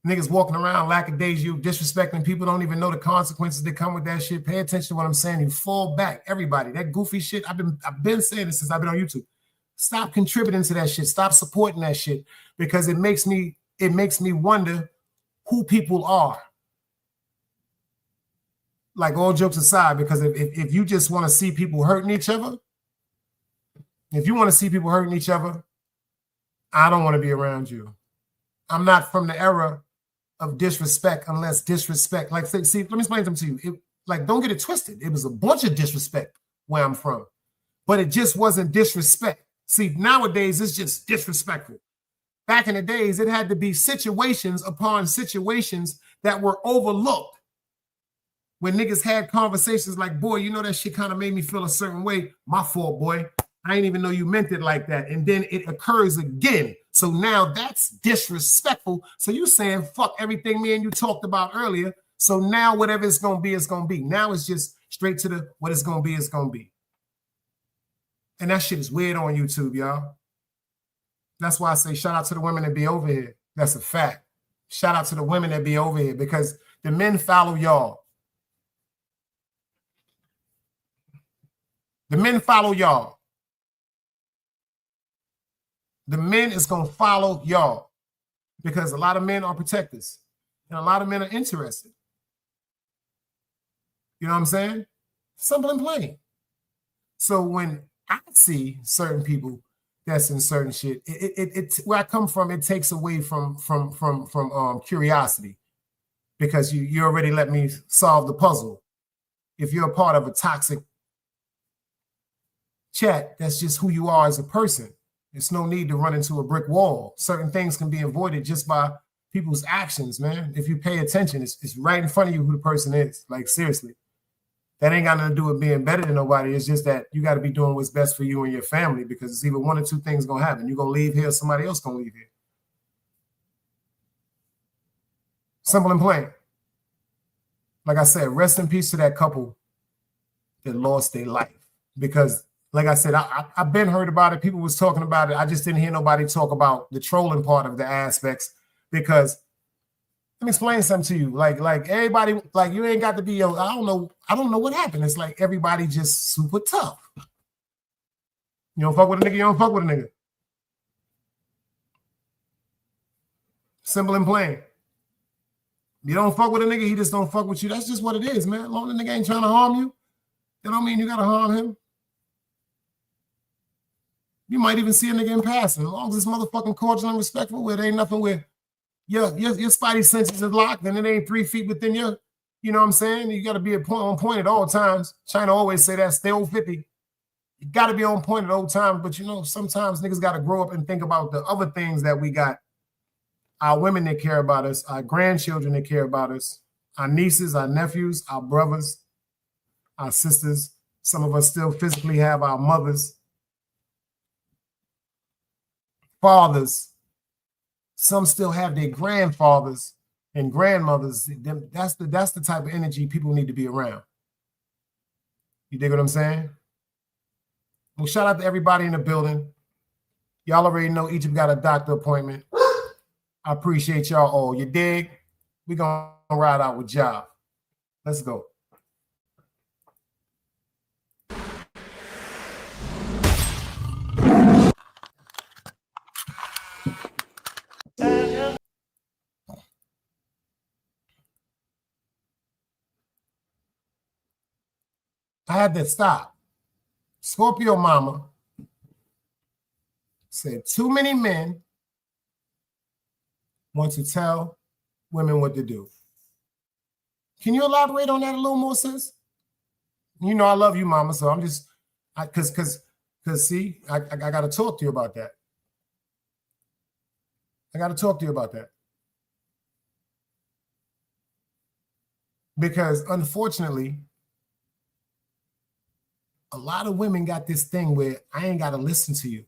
Niggas walking around lackadaisical, disrespecting people, don't even know the consequences that come with that shit. Pay attention to what I'm saying. You fall back, everybody. That goofy shit, I've been saying this since I've been on YouTube. Stop contributing to that shit. Stop supporting that shit, because it makes me wonder who people are. Like, all jokes aside, because if you just want to see people hurting each other, I don't want to be around you. I'm not from the era of disrespect unless disrespect. Like, see, let me explain something to you. Don't get it twisted. It was a bunch of disrespect where I'm from, but it just wasn't disrespect. See, nowadays it's just disrespectful. Back in the days, it had to be situations upon situations that were overlooked. When niggas had conversations like, boy, you know, that shit kind of made me feel a certain way. My fault, boy. I didn't even know you meant it like that. And then it occurs again. So now that's disrespectful. So you saying fuck everything me and you talked about earlier. So now whatever it's going to be, it's going to be. Now it's just straight to the what it's going to be, it's going to be. And that shit is weird on YouTube, y'all. That's why I say shout out to the women that be over here. That's a fact. Shout out to the women that be over here, because the men follow y'all. The men follow y'all. The men is going to follow y'all, because a lot of men are protectors and a lot of men are interested. You know what I'm saying? Simple and plain. So when I see certain people that's in certain shit, it where I come from, it takes away from curiosity, because you already let me solve the puzzle. If you're a part of a toxic chat, that's just who you are as a person. There's no need to run into a brick wall. Certain things can be avoided just by people's actions, man. If you pay attention, it's right in front of you who the person is. Like, seriously. That ain't got nothing to do with being better than nobody. It's just that you got to be doing what's best for you and your family, because it's either one or two things going to happen. You're going to leave here, somebody else going to leave here. Simple and plain. Like I said, rest in peace to that couple that lost their life. Because like I said, I've been heard about it. People was talking about it. I just didn't hear nobody talk about the trolling part of the aspects, because let me explain something to you. Like everybody, like, you ain't got to be, I don't know what happened. It's like everybody just super tough. You don't fuck with a nigga, you don't fuck with a nigga. Simple and plain. You don't fuck with a nigga, he just don't fuck with you. That's just what it is, man. As long as the nigga ain't trying to harm you, that don't mean you gotta harm him. You might even see a nigga in passing. As long as it's motherfucking cordial and respectful, where there ain't nothing where your spidey senses is locked and it ain't 3 feet within your, you know what I'm saying? You got to be on point at all times. China always say that, stay on 50. You got to be on point at all times. But, you know, sometimes niggas got to grow up and think about the other things that we got. Our women that care about us, our grandchildren that care about us, our nieces, our nephews, our brothers, our sisters. Some of us still physically have our mothers. Fathers, some still have their grandfathers and grandmothers. That's the type of energy people need to be around. You dig what I'm saying? Well, shout out to everybody in the building. Y'all already know Egypt got a doctor appointment. I appreciate y'all all. You dig? We're gonna ride out with Job. Let's go. I had to stop. Scorpio mama said too many men want to tell women what to do. Can you elaborate on that a little more, sis? You know I love you, mama, so I'm just, because Because see, I got to talk to you about that. I got to talk to you about that. Because unfortunately, a lot of women got this thing where I ain't got to listen to you.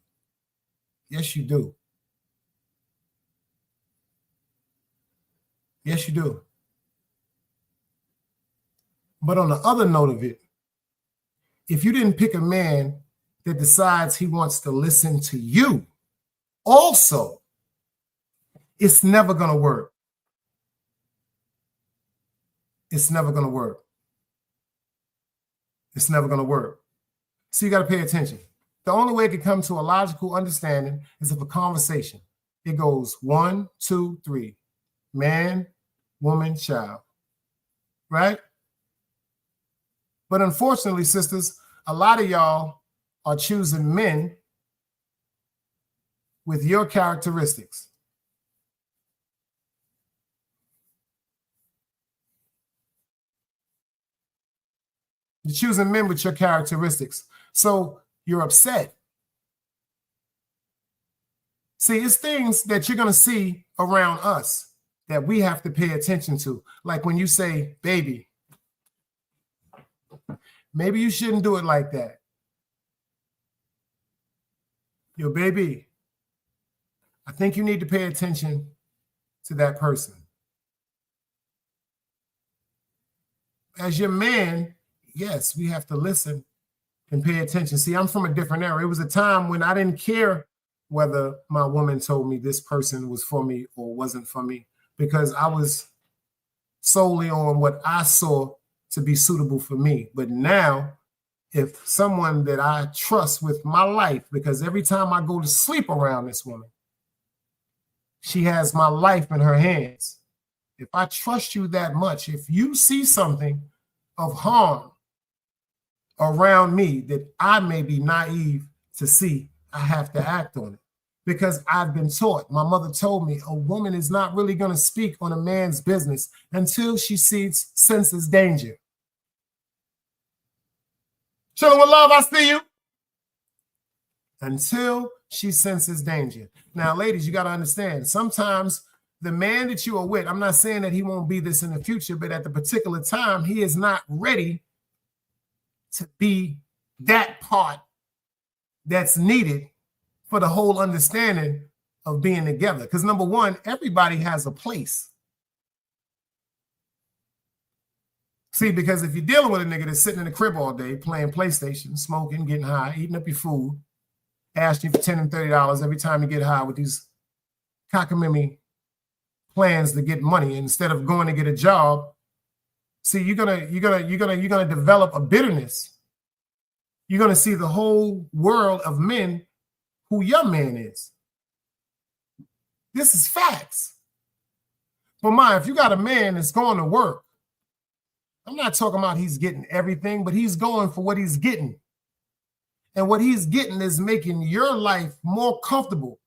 Yes, you do. Yes, you do. But on the other note of it, if you didn't pick a man that decides he wants to listen to you, also, it's never going to work. It's never going to work. It's never going to work. So you got to pay attention. The only way it can come to a logical understanding is if a conversation, it goes 1, 2, 3, man, woman, child, right? But unfortunately, sisters, a lot of y'all are choosing men with your characteristics. You're choosing men with your characteristics. So you're upset. See, it's things that you're going to see around us that we have to pay attention to. Like when you say, baby, maybe you shouldn't do it like that. Yo, baby, I think you need to pay attention to that person. As your man, yes, we have to listen and pay attention. See, I'm from a different era. It was a time when I didn't care whether my woman told me this person was for me or wasn't for me, because I was solely on what I saw to be suitable for me. But now, if someone that I trust with my life, because every time I go to sleep around this woman, she has my life in her hands. If I trust you that much, if you see something of harm around me that I may be naive to see, I have to act on it. Because I've been taught, my mother told me, a woman is not really going to speak on a man's business until she senses danger. Chilling with love, I see you. Until she senses danger. Now, ladies, you got to understand, sometimes the man that you are with, I'm not saying that he won't be this in the future, but at the particular time, he is not ready to be that part that's needed for the whole understanding of being together. Because number one, everybody has a place. See, because if you're dealing with a nigga that's sitting in the crib all day, playing PlayStation, smoking, getting high, eating up your food, asking you for $10 and $30 every time you get high with these cockamamie plans to get money instead of going to get a job, see, you're gonna develop a bitterness. You're gonna see the whole world of men who your man is. This is facts. But if you got a man that's going to work, I'm not talking about he's getting everything, but he's going for what he's getting. And what he's getting is making your life more comfortable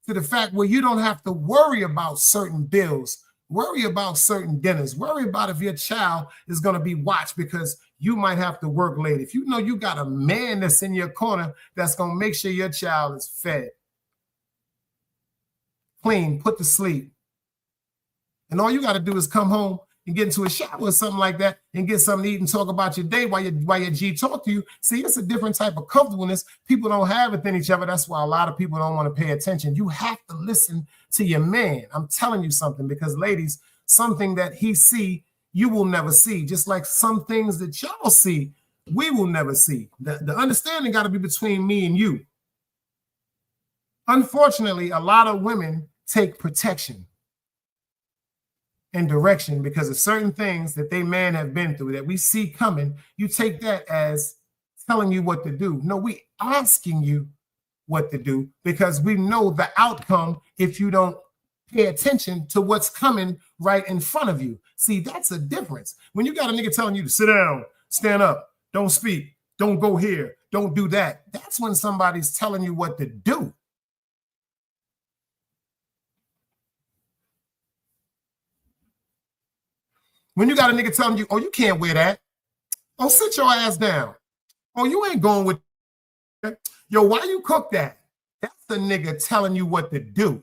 to the fact where you don't have to worry about certain bills, worry about certain dinners, worry about if your child is going to be watched because you might have to work late. If you know you got a man that's in your corner that's going to make sure your child is fed, clean, put to sleep, and all you got to do is come home and get into a shower or something like that and get something to eat and talk about your day while your G talk to you. See, it's a different type of comfortableness. People don't have within each other. That's why a lot of people don't want to pay attention. You have to listen to your man. I'm telling you something, because ladies, something that he see, you will never see. Just like some things that y'all see, we will never see. The understanding got to be between me and you. Unfortunately, a lot of women take protection and direction because of certain things that they man have been through that we see coming. You take that as telling you what to do. No, we asking you what to do because we know the outcome if you don't pay attention to what's coming right in front of you. See, that's a difference. When you got a nigga telling you to sit down, stand up, don't speak, don't go here, don't do that, that's when somebody's telling you what to do. When you got a nigga telling you, oh, you can't wear that. Oh, sit your ass down. Oh, you ain't going with Yo, why you cook that? That's the nigga telling you what to do.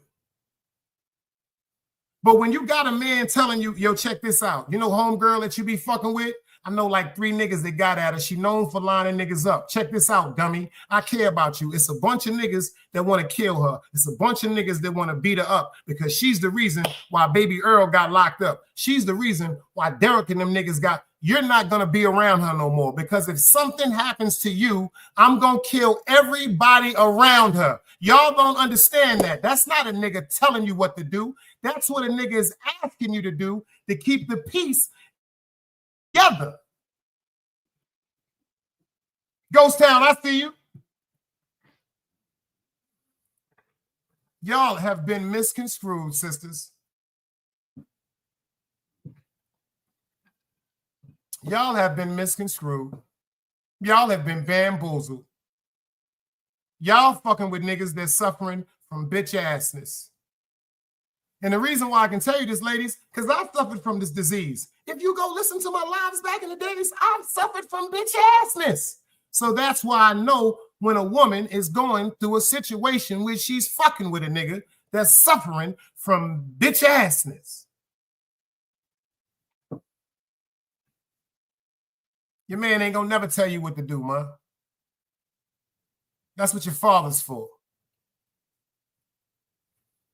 But when you got a man telling you, yo, check this out. You know homegirl that you be fucking with? I know like 3 niggas that got at her. She known for lining niggas up. Check this out, dummy. I care about you. It's a bunch of niggas that want to kill her. It's a bunch of niggas that want to beat her up because she's the reason why baby Earl got locked up. She's the reason why Derek and them niggas got. You're not going to be around her no more because if something happens to you, I'm going to kill everybody around her. Y'all don't understand that. That's not a nigga telling you what to do. That's what a nigga is asking you to do to keep the peace together. Ghost Town, I see you. Y'all have been misconstrued, sisters. Y'all have been misconstrued. Y'all have been bamboozled. Y'all fucking with niggas that's suffering from bitch assness. And the reason why I can tell you this, ladies, because I suffered from this disease. If you go listen to my lives back in the days, I've suffered from bitch assness. So that's why I know when a woman is going through a situation where she's fucking with a nigga that's suffering from bitch assness. Your man ain't gonna never tell you what to do, man. That's what your father's for.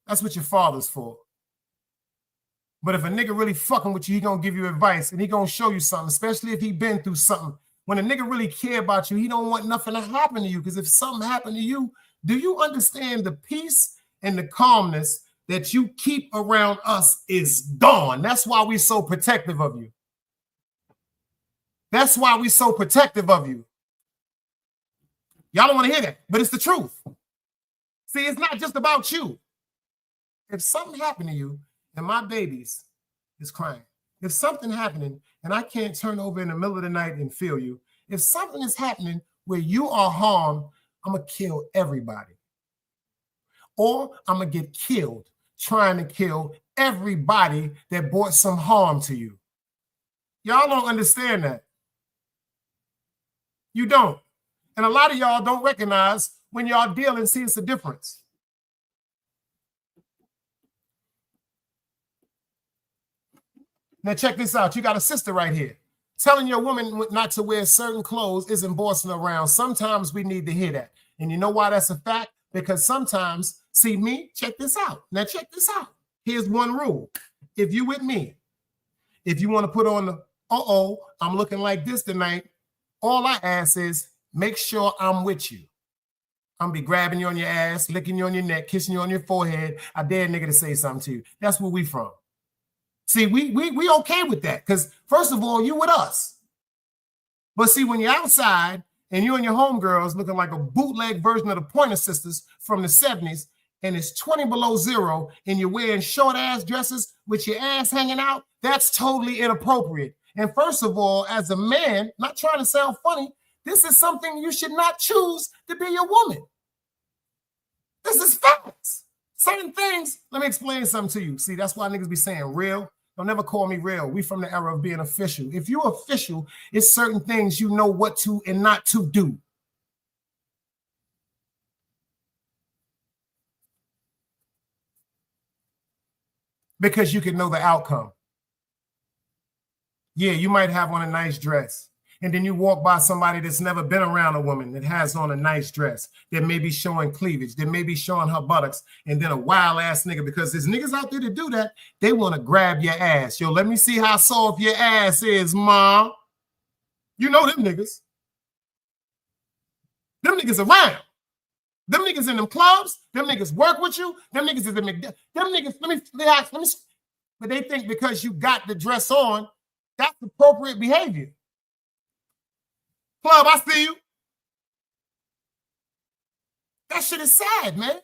That's what your father's for. But if a nigga really fucking with you, he gonna give you advice and he gonna show you something, especially if he been through something. When a nigga really care about you, he don't want nothing to happen to you because if something happened to you, do you understand the peace and the calmness that you keep around us is gone? That's why we so protective of you. That's why we so protective of you. Y'all don't want to hear that, but it's the truth. See, it's not just about you. If something happened to you and my babies is crying, if something happening and I can't turn over in the middle of the night and feel you, if something is happening where you are harmed, I'm going to kill everybody. Or I'm going to get killed trying to kill everybody that brought some harm to you. Y'all don't understand that. You don't. And a lot of y'all don't recognize when y'all deal and see it's a difference. Now check this out. You got a sister right here. Telling your woman not to wear certain clothes isn't bossing around. Sometimes we need to hear that. And you know why that's a fact? Because sometimes, see me, check this out. Now check this out. Here's one rule. If you with me, if you want to put on the, I'm looking like this tonight, all I ask is make sure I'm with you. I'm be grabbing you on your ass, licking you on your neck, kissing you on your forehead. I dare a nigga to say something to you. That's where we from. See, we okay with that because, first of all, you with us. But see, when you're outside and you and your homegirls looking like a bootleg version of the Pointer Sisters from the 70s and it's 20 below zero and you're wearing short-ass dresses with your ass hanging out, that's totally inappropriate. And first of all, as a man, not trying to sound funny, this is something you should not choose to be your woman. This is facts. Certain things, let me explain something to you. See, that's why niggas be saying real. Don't never call me real. We from the era of being official. If you're official, it's certain things you know what to and not to do. Because you can know the outcome. Yeah, you might have on a nice dress. And then you walk by somebody that's never been around a woman that has on a nice dress, that may be showing cleavage, that may be showing her buttocks, and then a wild ass nigga, because there's niggas out there to do that, they want to grab your ass. Yo, let me see how soft your ass is, mom. You know them niggas. Them niggas around. Them niggas in them clubs, them niggas work with you, them niggas is in them niggas, let me, but they think because you got the dress on, that's appropriate behavior. Club, I see you. That shit is sad, man.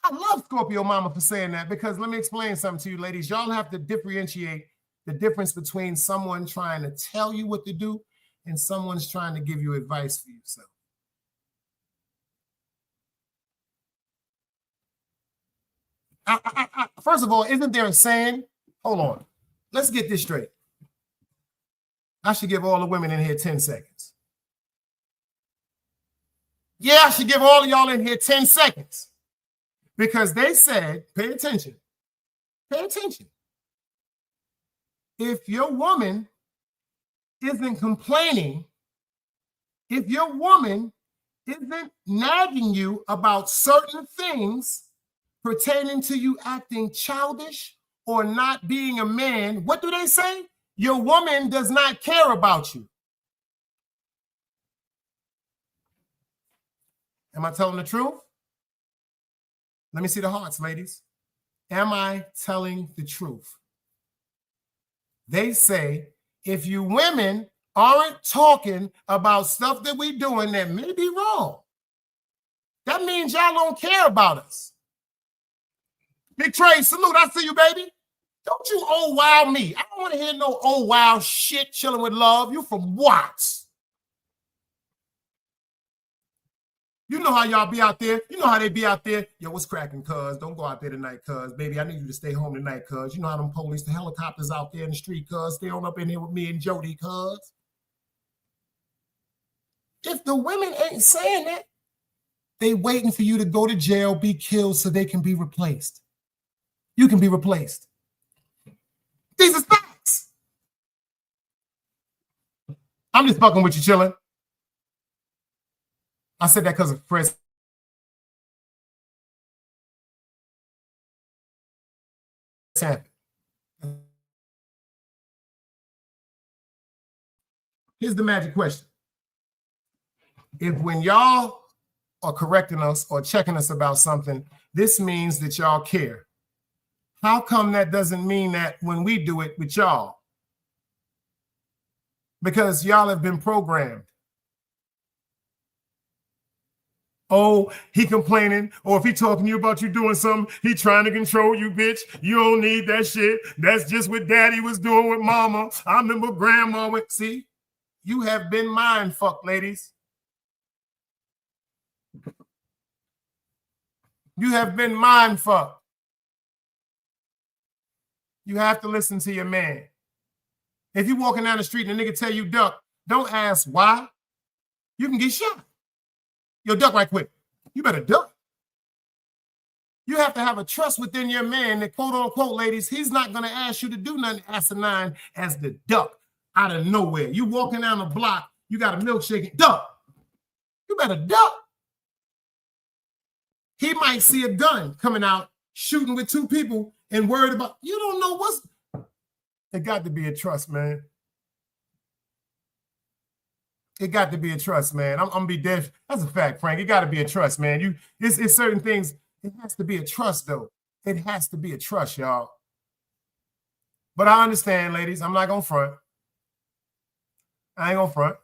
I love Scorpio Mama for saying that because let me explain something to you, ladies. Y'all have to differentiate the difference between someone trying to tell you what to do and someone's trying to give you advice for yourself. First of all, isn't there a saying? Hold on. Let's get this straight. I should give all the women in here 10 seconds. Yeah, I should give all of y'all in here 10 seconds because they said, pay attention. Pay attention. If your woman isn't complaining, if your woman isn't nagging you about certain things pertaining to you acting childish or not being a man, what do they say? Your woman does not care about you. Am I telling the truth? Let me see the hearts, ladies. Am I telling the truth? They say if you women aren't talking about stuff that we're doing that may be wrong, that means y'all don't care about us. Big Trey, salute. I see you, baby. Don't you oh wow me. I don't want to hear no oh wow shit chilling with love. You from Watts. You know how y'all be out there. You know how they be out there. Yo, what's cracking, cuz? Don't go out there tonight, cuz. Baby, I need you to stay home tonight, cuz. You know how them police, the helicopters out there in the street, cuz. Stay on up in here with me and Jody, cuz. If the women ain't saying that, they waiting for you to go to jail, be killed, so they can be replaced. You can be replaced. These are facts. I'm just fucking with you, chilling. I said that because of Fred. Here's the magic question. If when y'all are correcting us or checking us about something, this means that y'all care. How come that doesn't mean that when we do it with y'all? Because y'all have been programmed. Oh, he complaining, or if he talking to you about you doing something, he trying to control you, bitch. You don't need that shit. That's just what daddy was doing with mama. I remember grandma went, see, you have been mind fucked, ladies. You have been mind fucked. You have to listen to your man. If you walking down the street and a nigga tell you duck, don't ask why. You can get shot. Yo, duck right quick. You better duck. You have to have a trust within your man that, quote unquote, ladies, he's not going to ask you to do nothing asinine as the duck out of nowhere. You walking down the block, you got a milkshake, duck. You better duck. He might see a gun coming out, shooting with two people and worried about, you don't know what's, it got to be a trust, man. It got to be a trust, man. I'm gonna be dead. That's a fact, Frank. It got to be a trust, man. It's certain things. It has to be a trust, though. It has to be a trust, y'all. But I understand, ladies. I'm not gonna front. I ain't gonna front.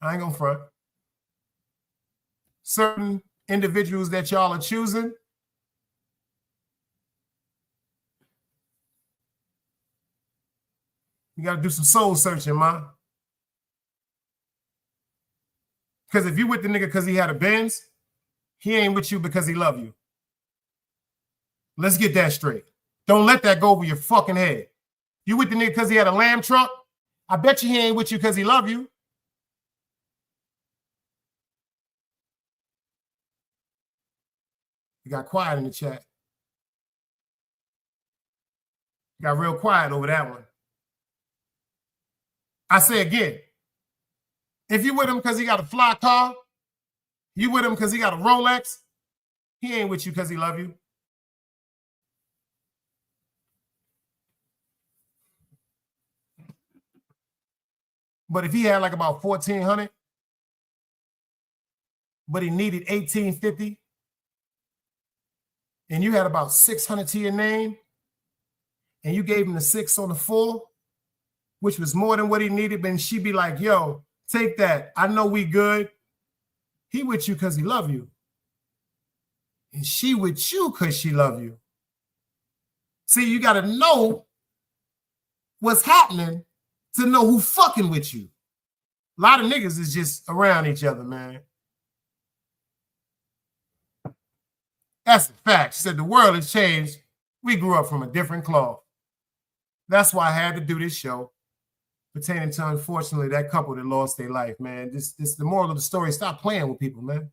I ain't gonna front. Certain individuals that y'all are choosing, you got to do some soul searching, man. Because if you with the nigga because he had a Benz, he ain't with you because he love you. Let's get that straight. Don't let that go over your fucking head. You with the nigga because he had a lamb truck? I bet you he ain't with you because he love you. You got quiet in the chat. You got real quiet over that one. I say again, if you with him because he got a fly car, you with him because he got a Rolex, he ain't with you because he love you. But if he had like about 1,400, but he needed 1,850, and you had about 600 to your name, and you gave him the 6 on the 4, which was more than what he needed, then she'd be like, yo, take that. I know we good. He with you because he love you. And she with you because she love you. See, you got to know what's happening to know who fucking with you. A lot of niggas is just around each other, man. That's a fact. She said the world has changed. We grew up from a different cloth. That's why I had to do this show. pertaining to, unfortunately, that couple that lost their life, man. This the moral of the story. Stop playing with people, man.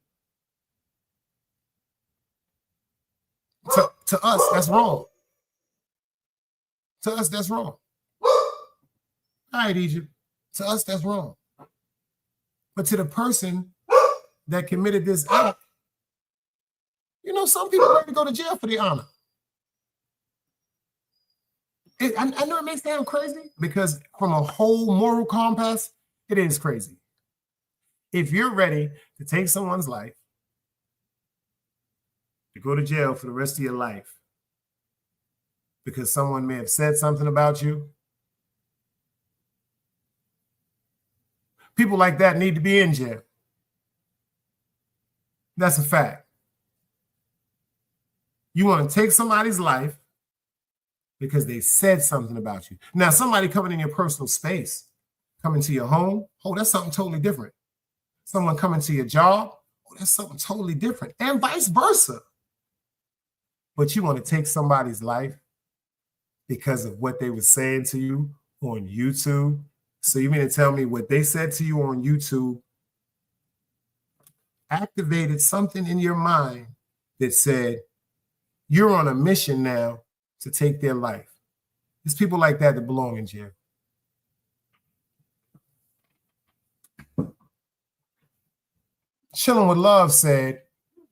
To us, that's wrong. To us, that's wrong. All right, Egypt. To us, that's wrong. But to the person that committed this act, you know, some people ready to go to jail for the honor. I know it may sound crazy because from a whole moral compass, it is crazy. If you're ready to take someone's life, to go to jail for the rest of your life because someone may have said something about you, people like that need to be in jail. That's a fact. You want to take somebody's life because they said something about you. Now, somebody coming in your personal space, coming to your home, oh, that's something totally different. Someone coming to your job, oh, that's something totally different, and vice versa. But you want to take somebody's life because of what they were saying to you on YouTube. So you mean to tell me what they said to you on YouTube activated something in your mind that said, you're on a mission now to take their life? There's people like that that belong in jail. Chillin' with Love said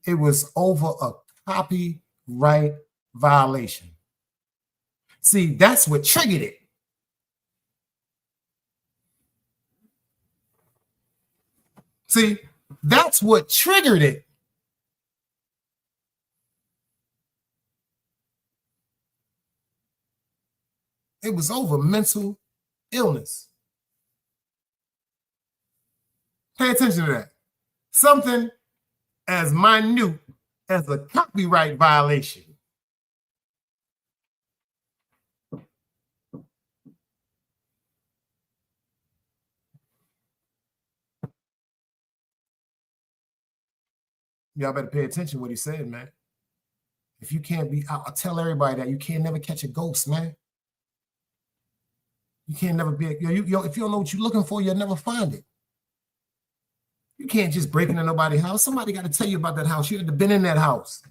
it was over a copyright violation. See, that's what triggered it. See, that's what triggered it. It was over mental illness. Pay attention to that. Something as minute as a copyright violation. Y'all better pay attention to what he said, man. If you can't be, I'll tell everybody that you can't never catch a ghost, man. You can't never be, if you don't know what you're looking for, you'll never find it. You can't just break into nobody's house. Somebody got to tell you about that house. You had to been in that house.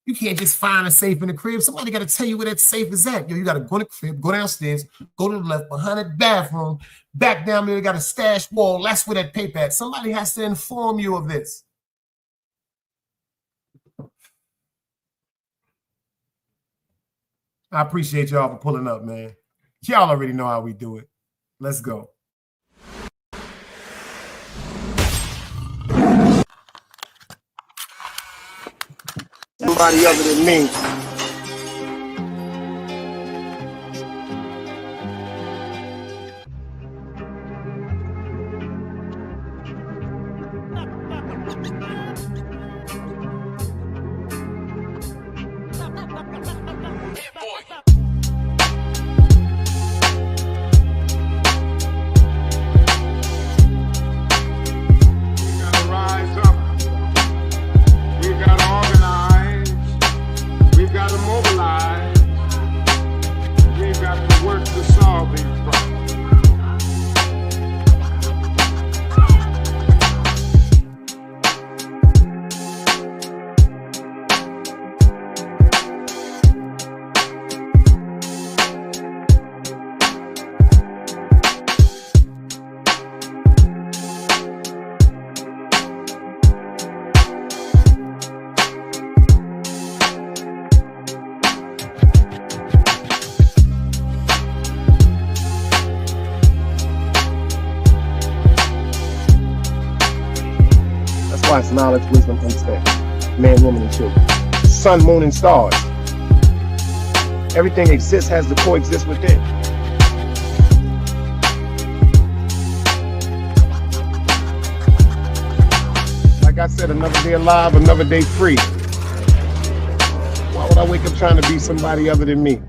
You can't just find a safe in the crib. Somebody got to tell you where that safe is at. You got to go to the crib, go downstairs, go to the left, behind the bathroom, back down there, you got a stash wall. That's where that paper at. Somebody has to inform you of this. I appreciate y'all for pulling up, man. Y'all already know how we do it. Let's go. Somebody other than me. It's knowledge, wisdom, understanding. Man, woman, and children. Sun, moon, and stars. Everything exists, has to coexist within. Like I said, another day alive, another day free. Why would I wake up trying to be somebody other than me?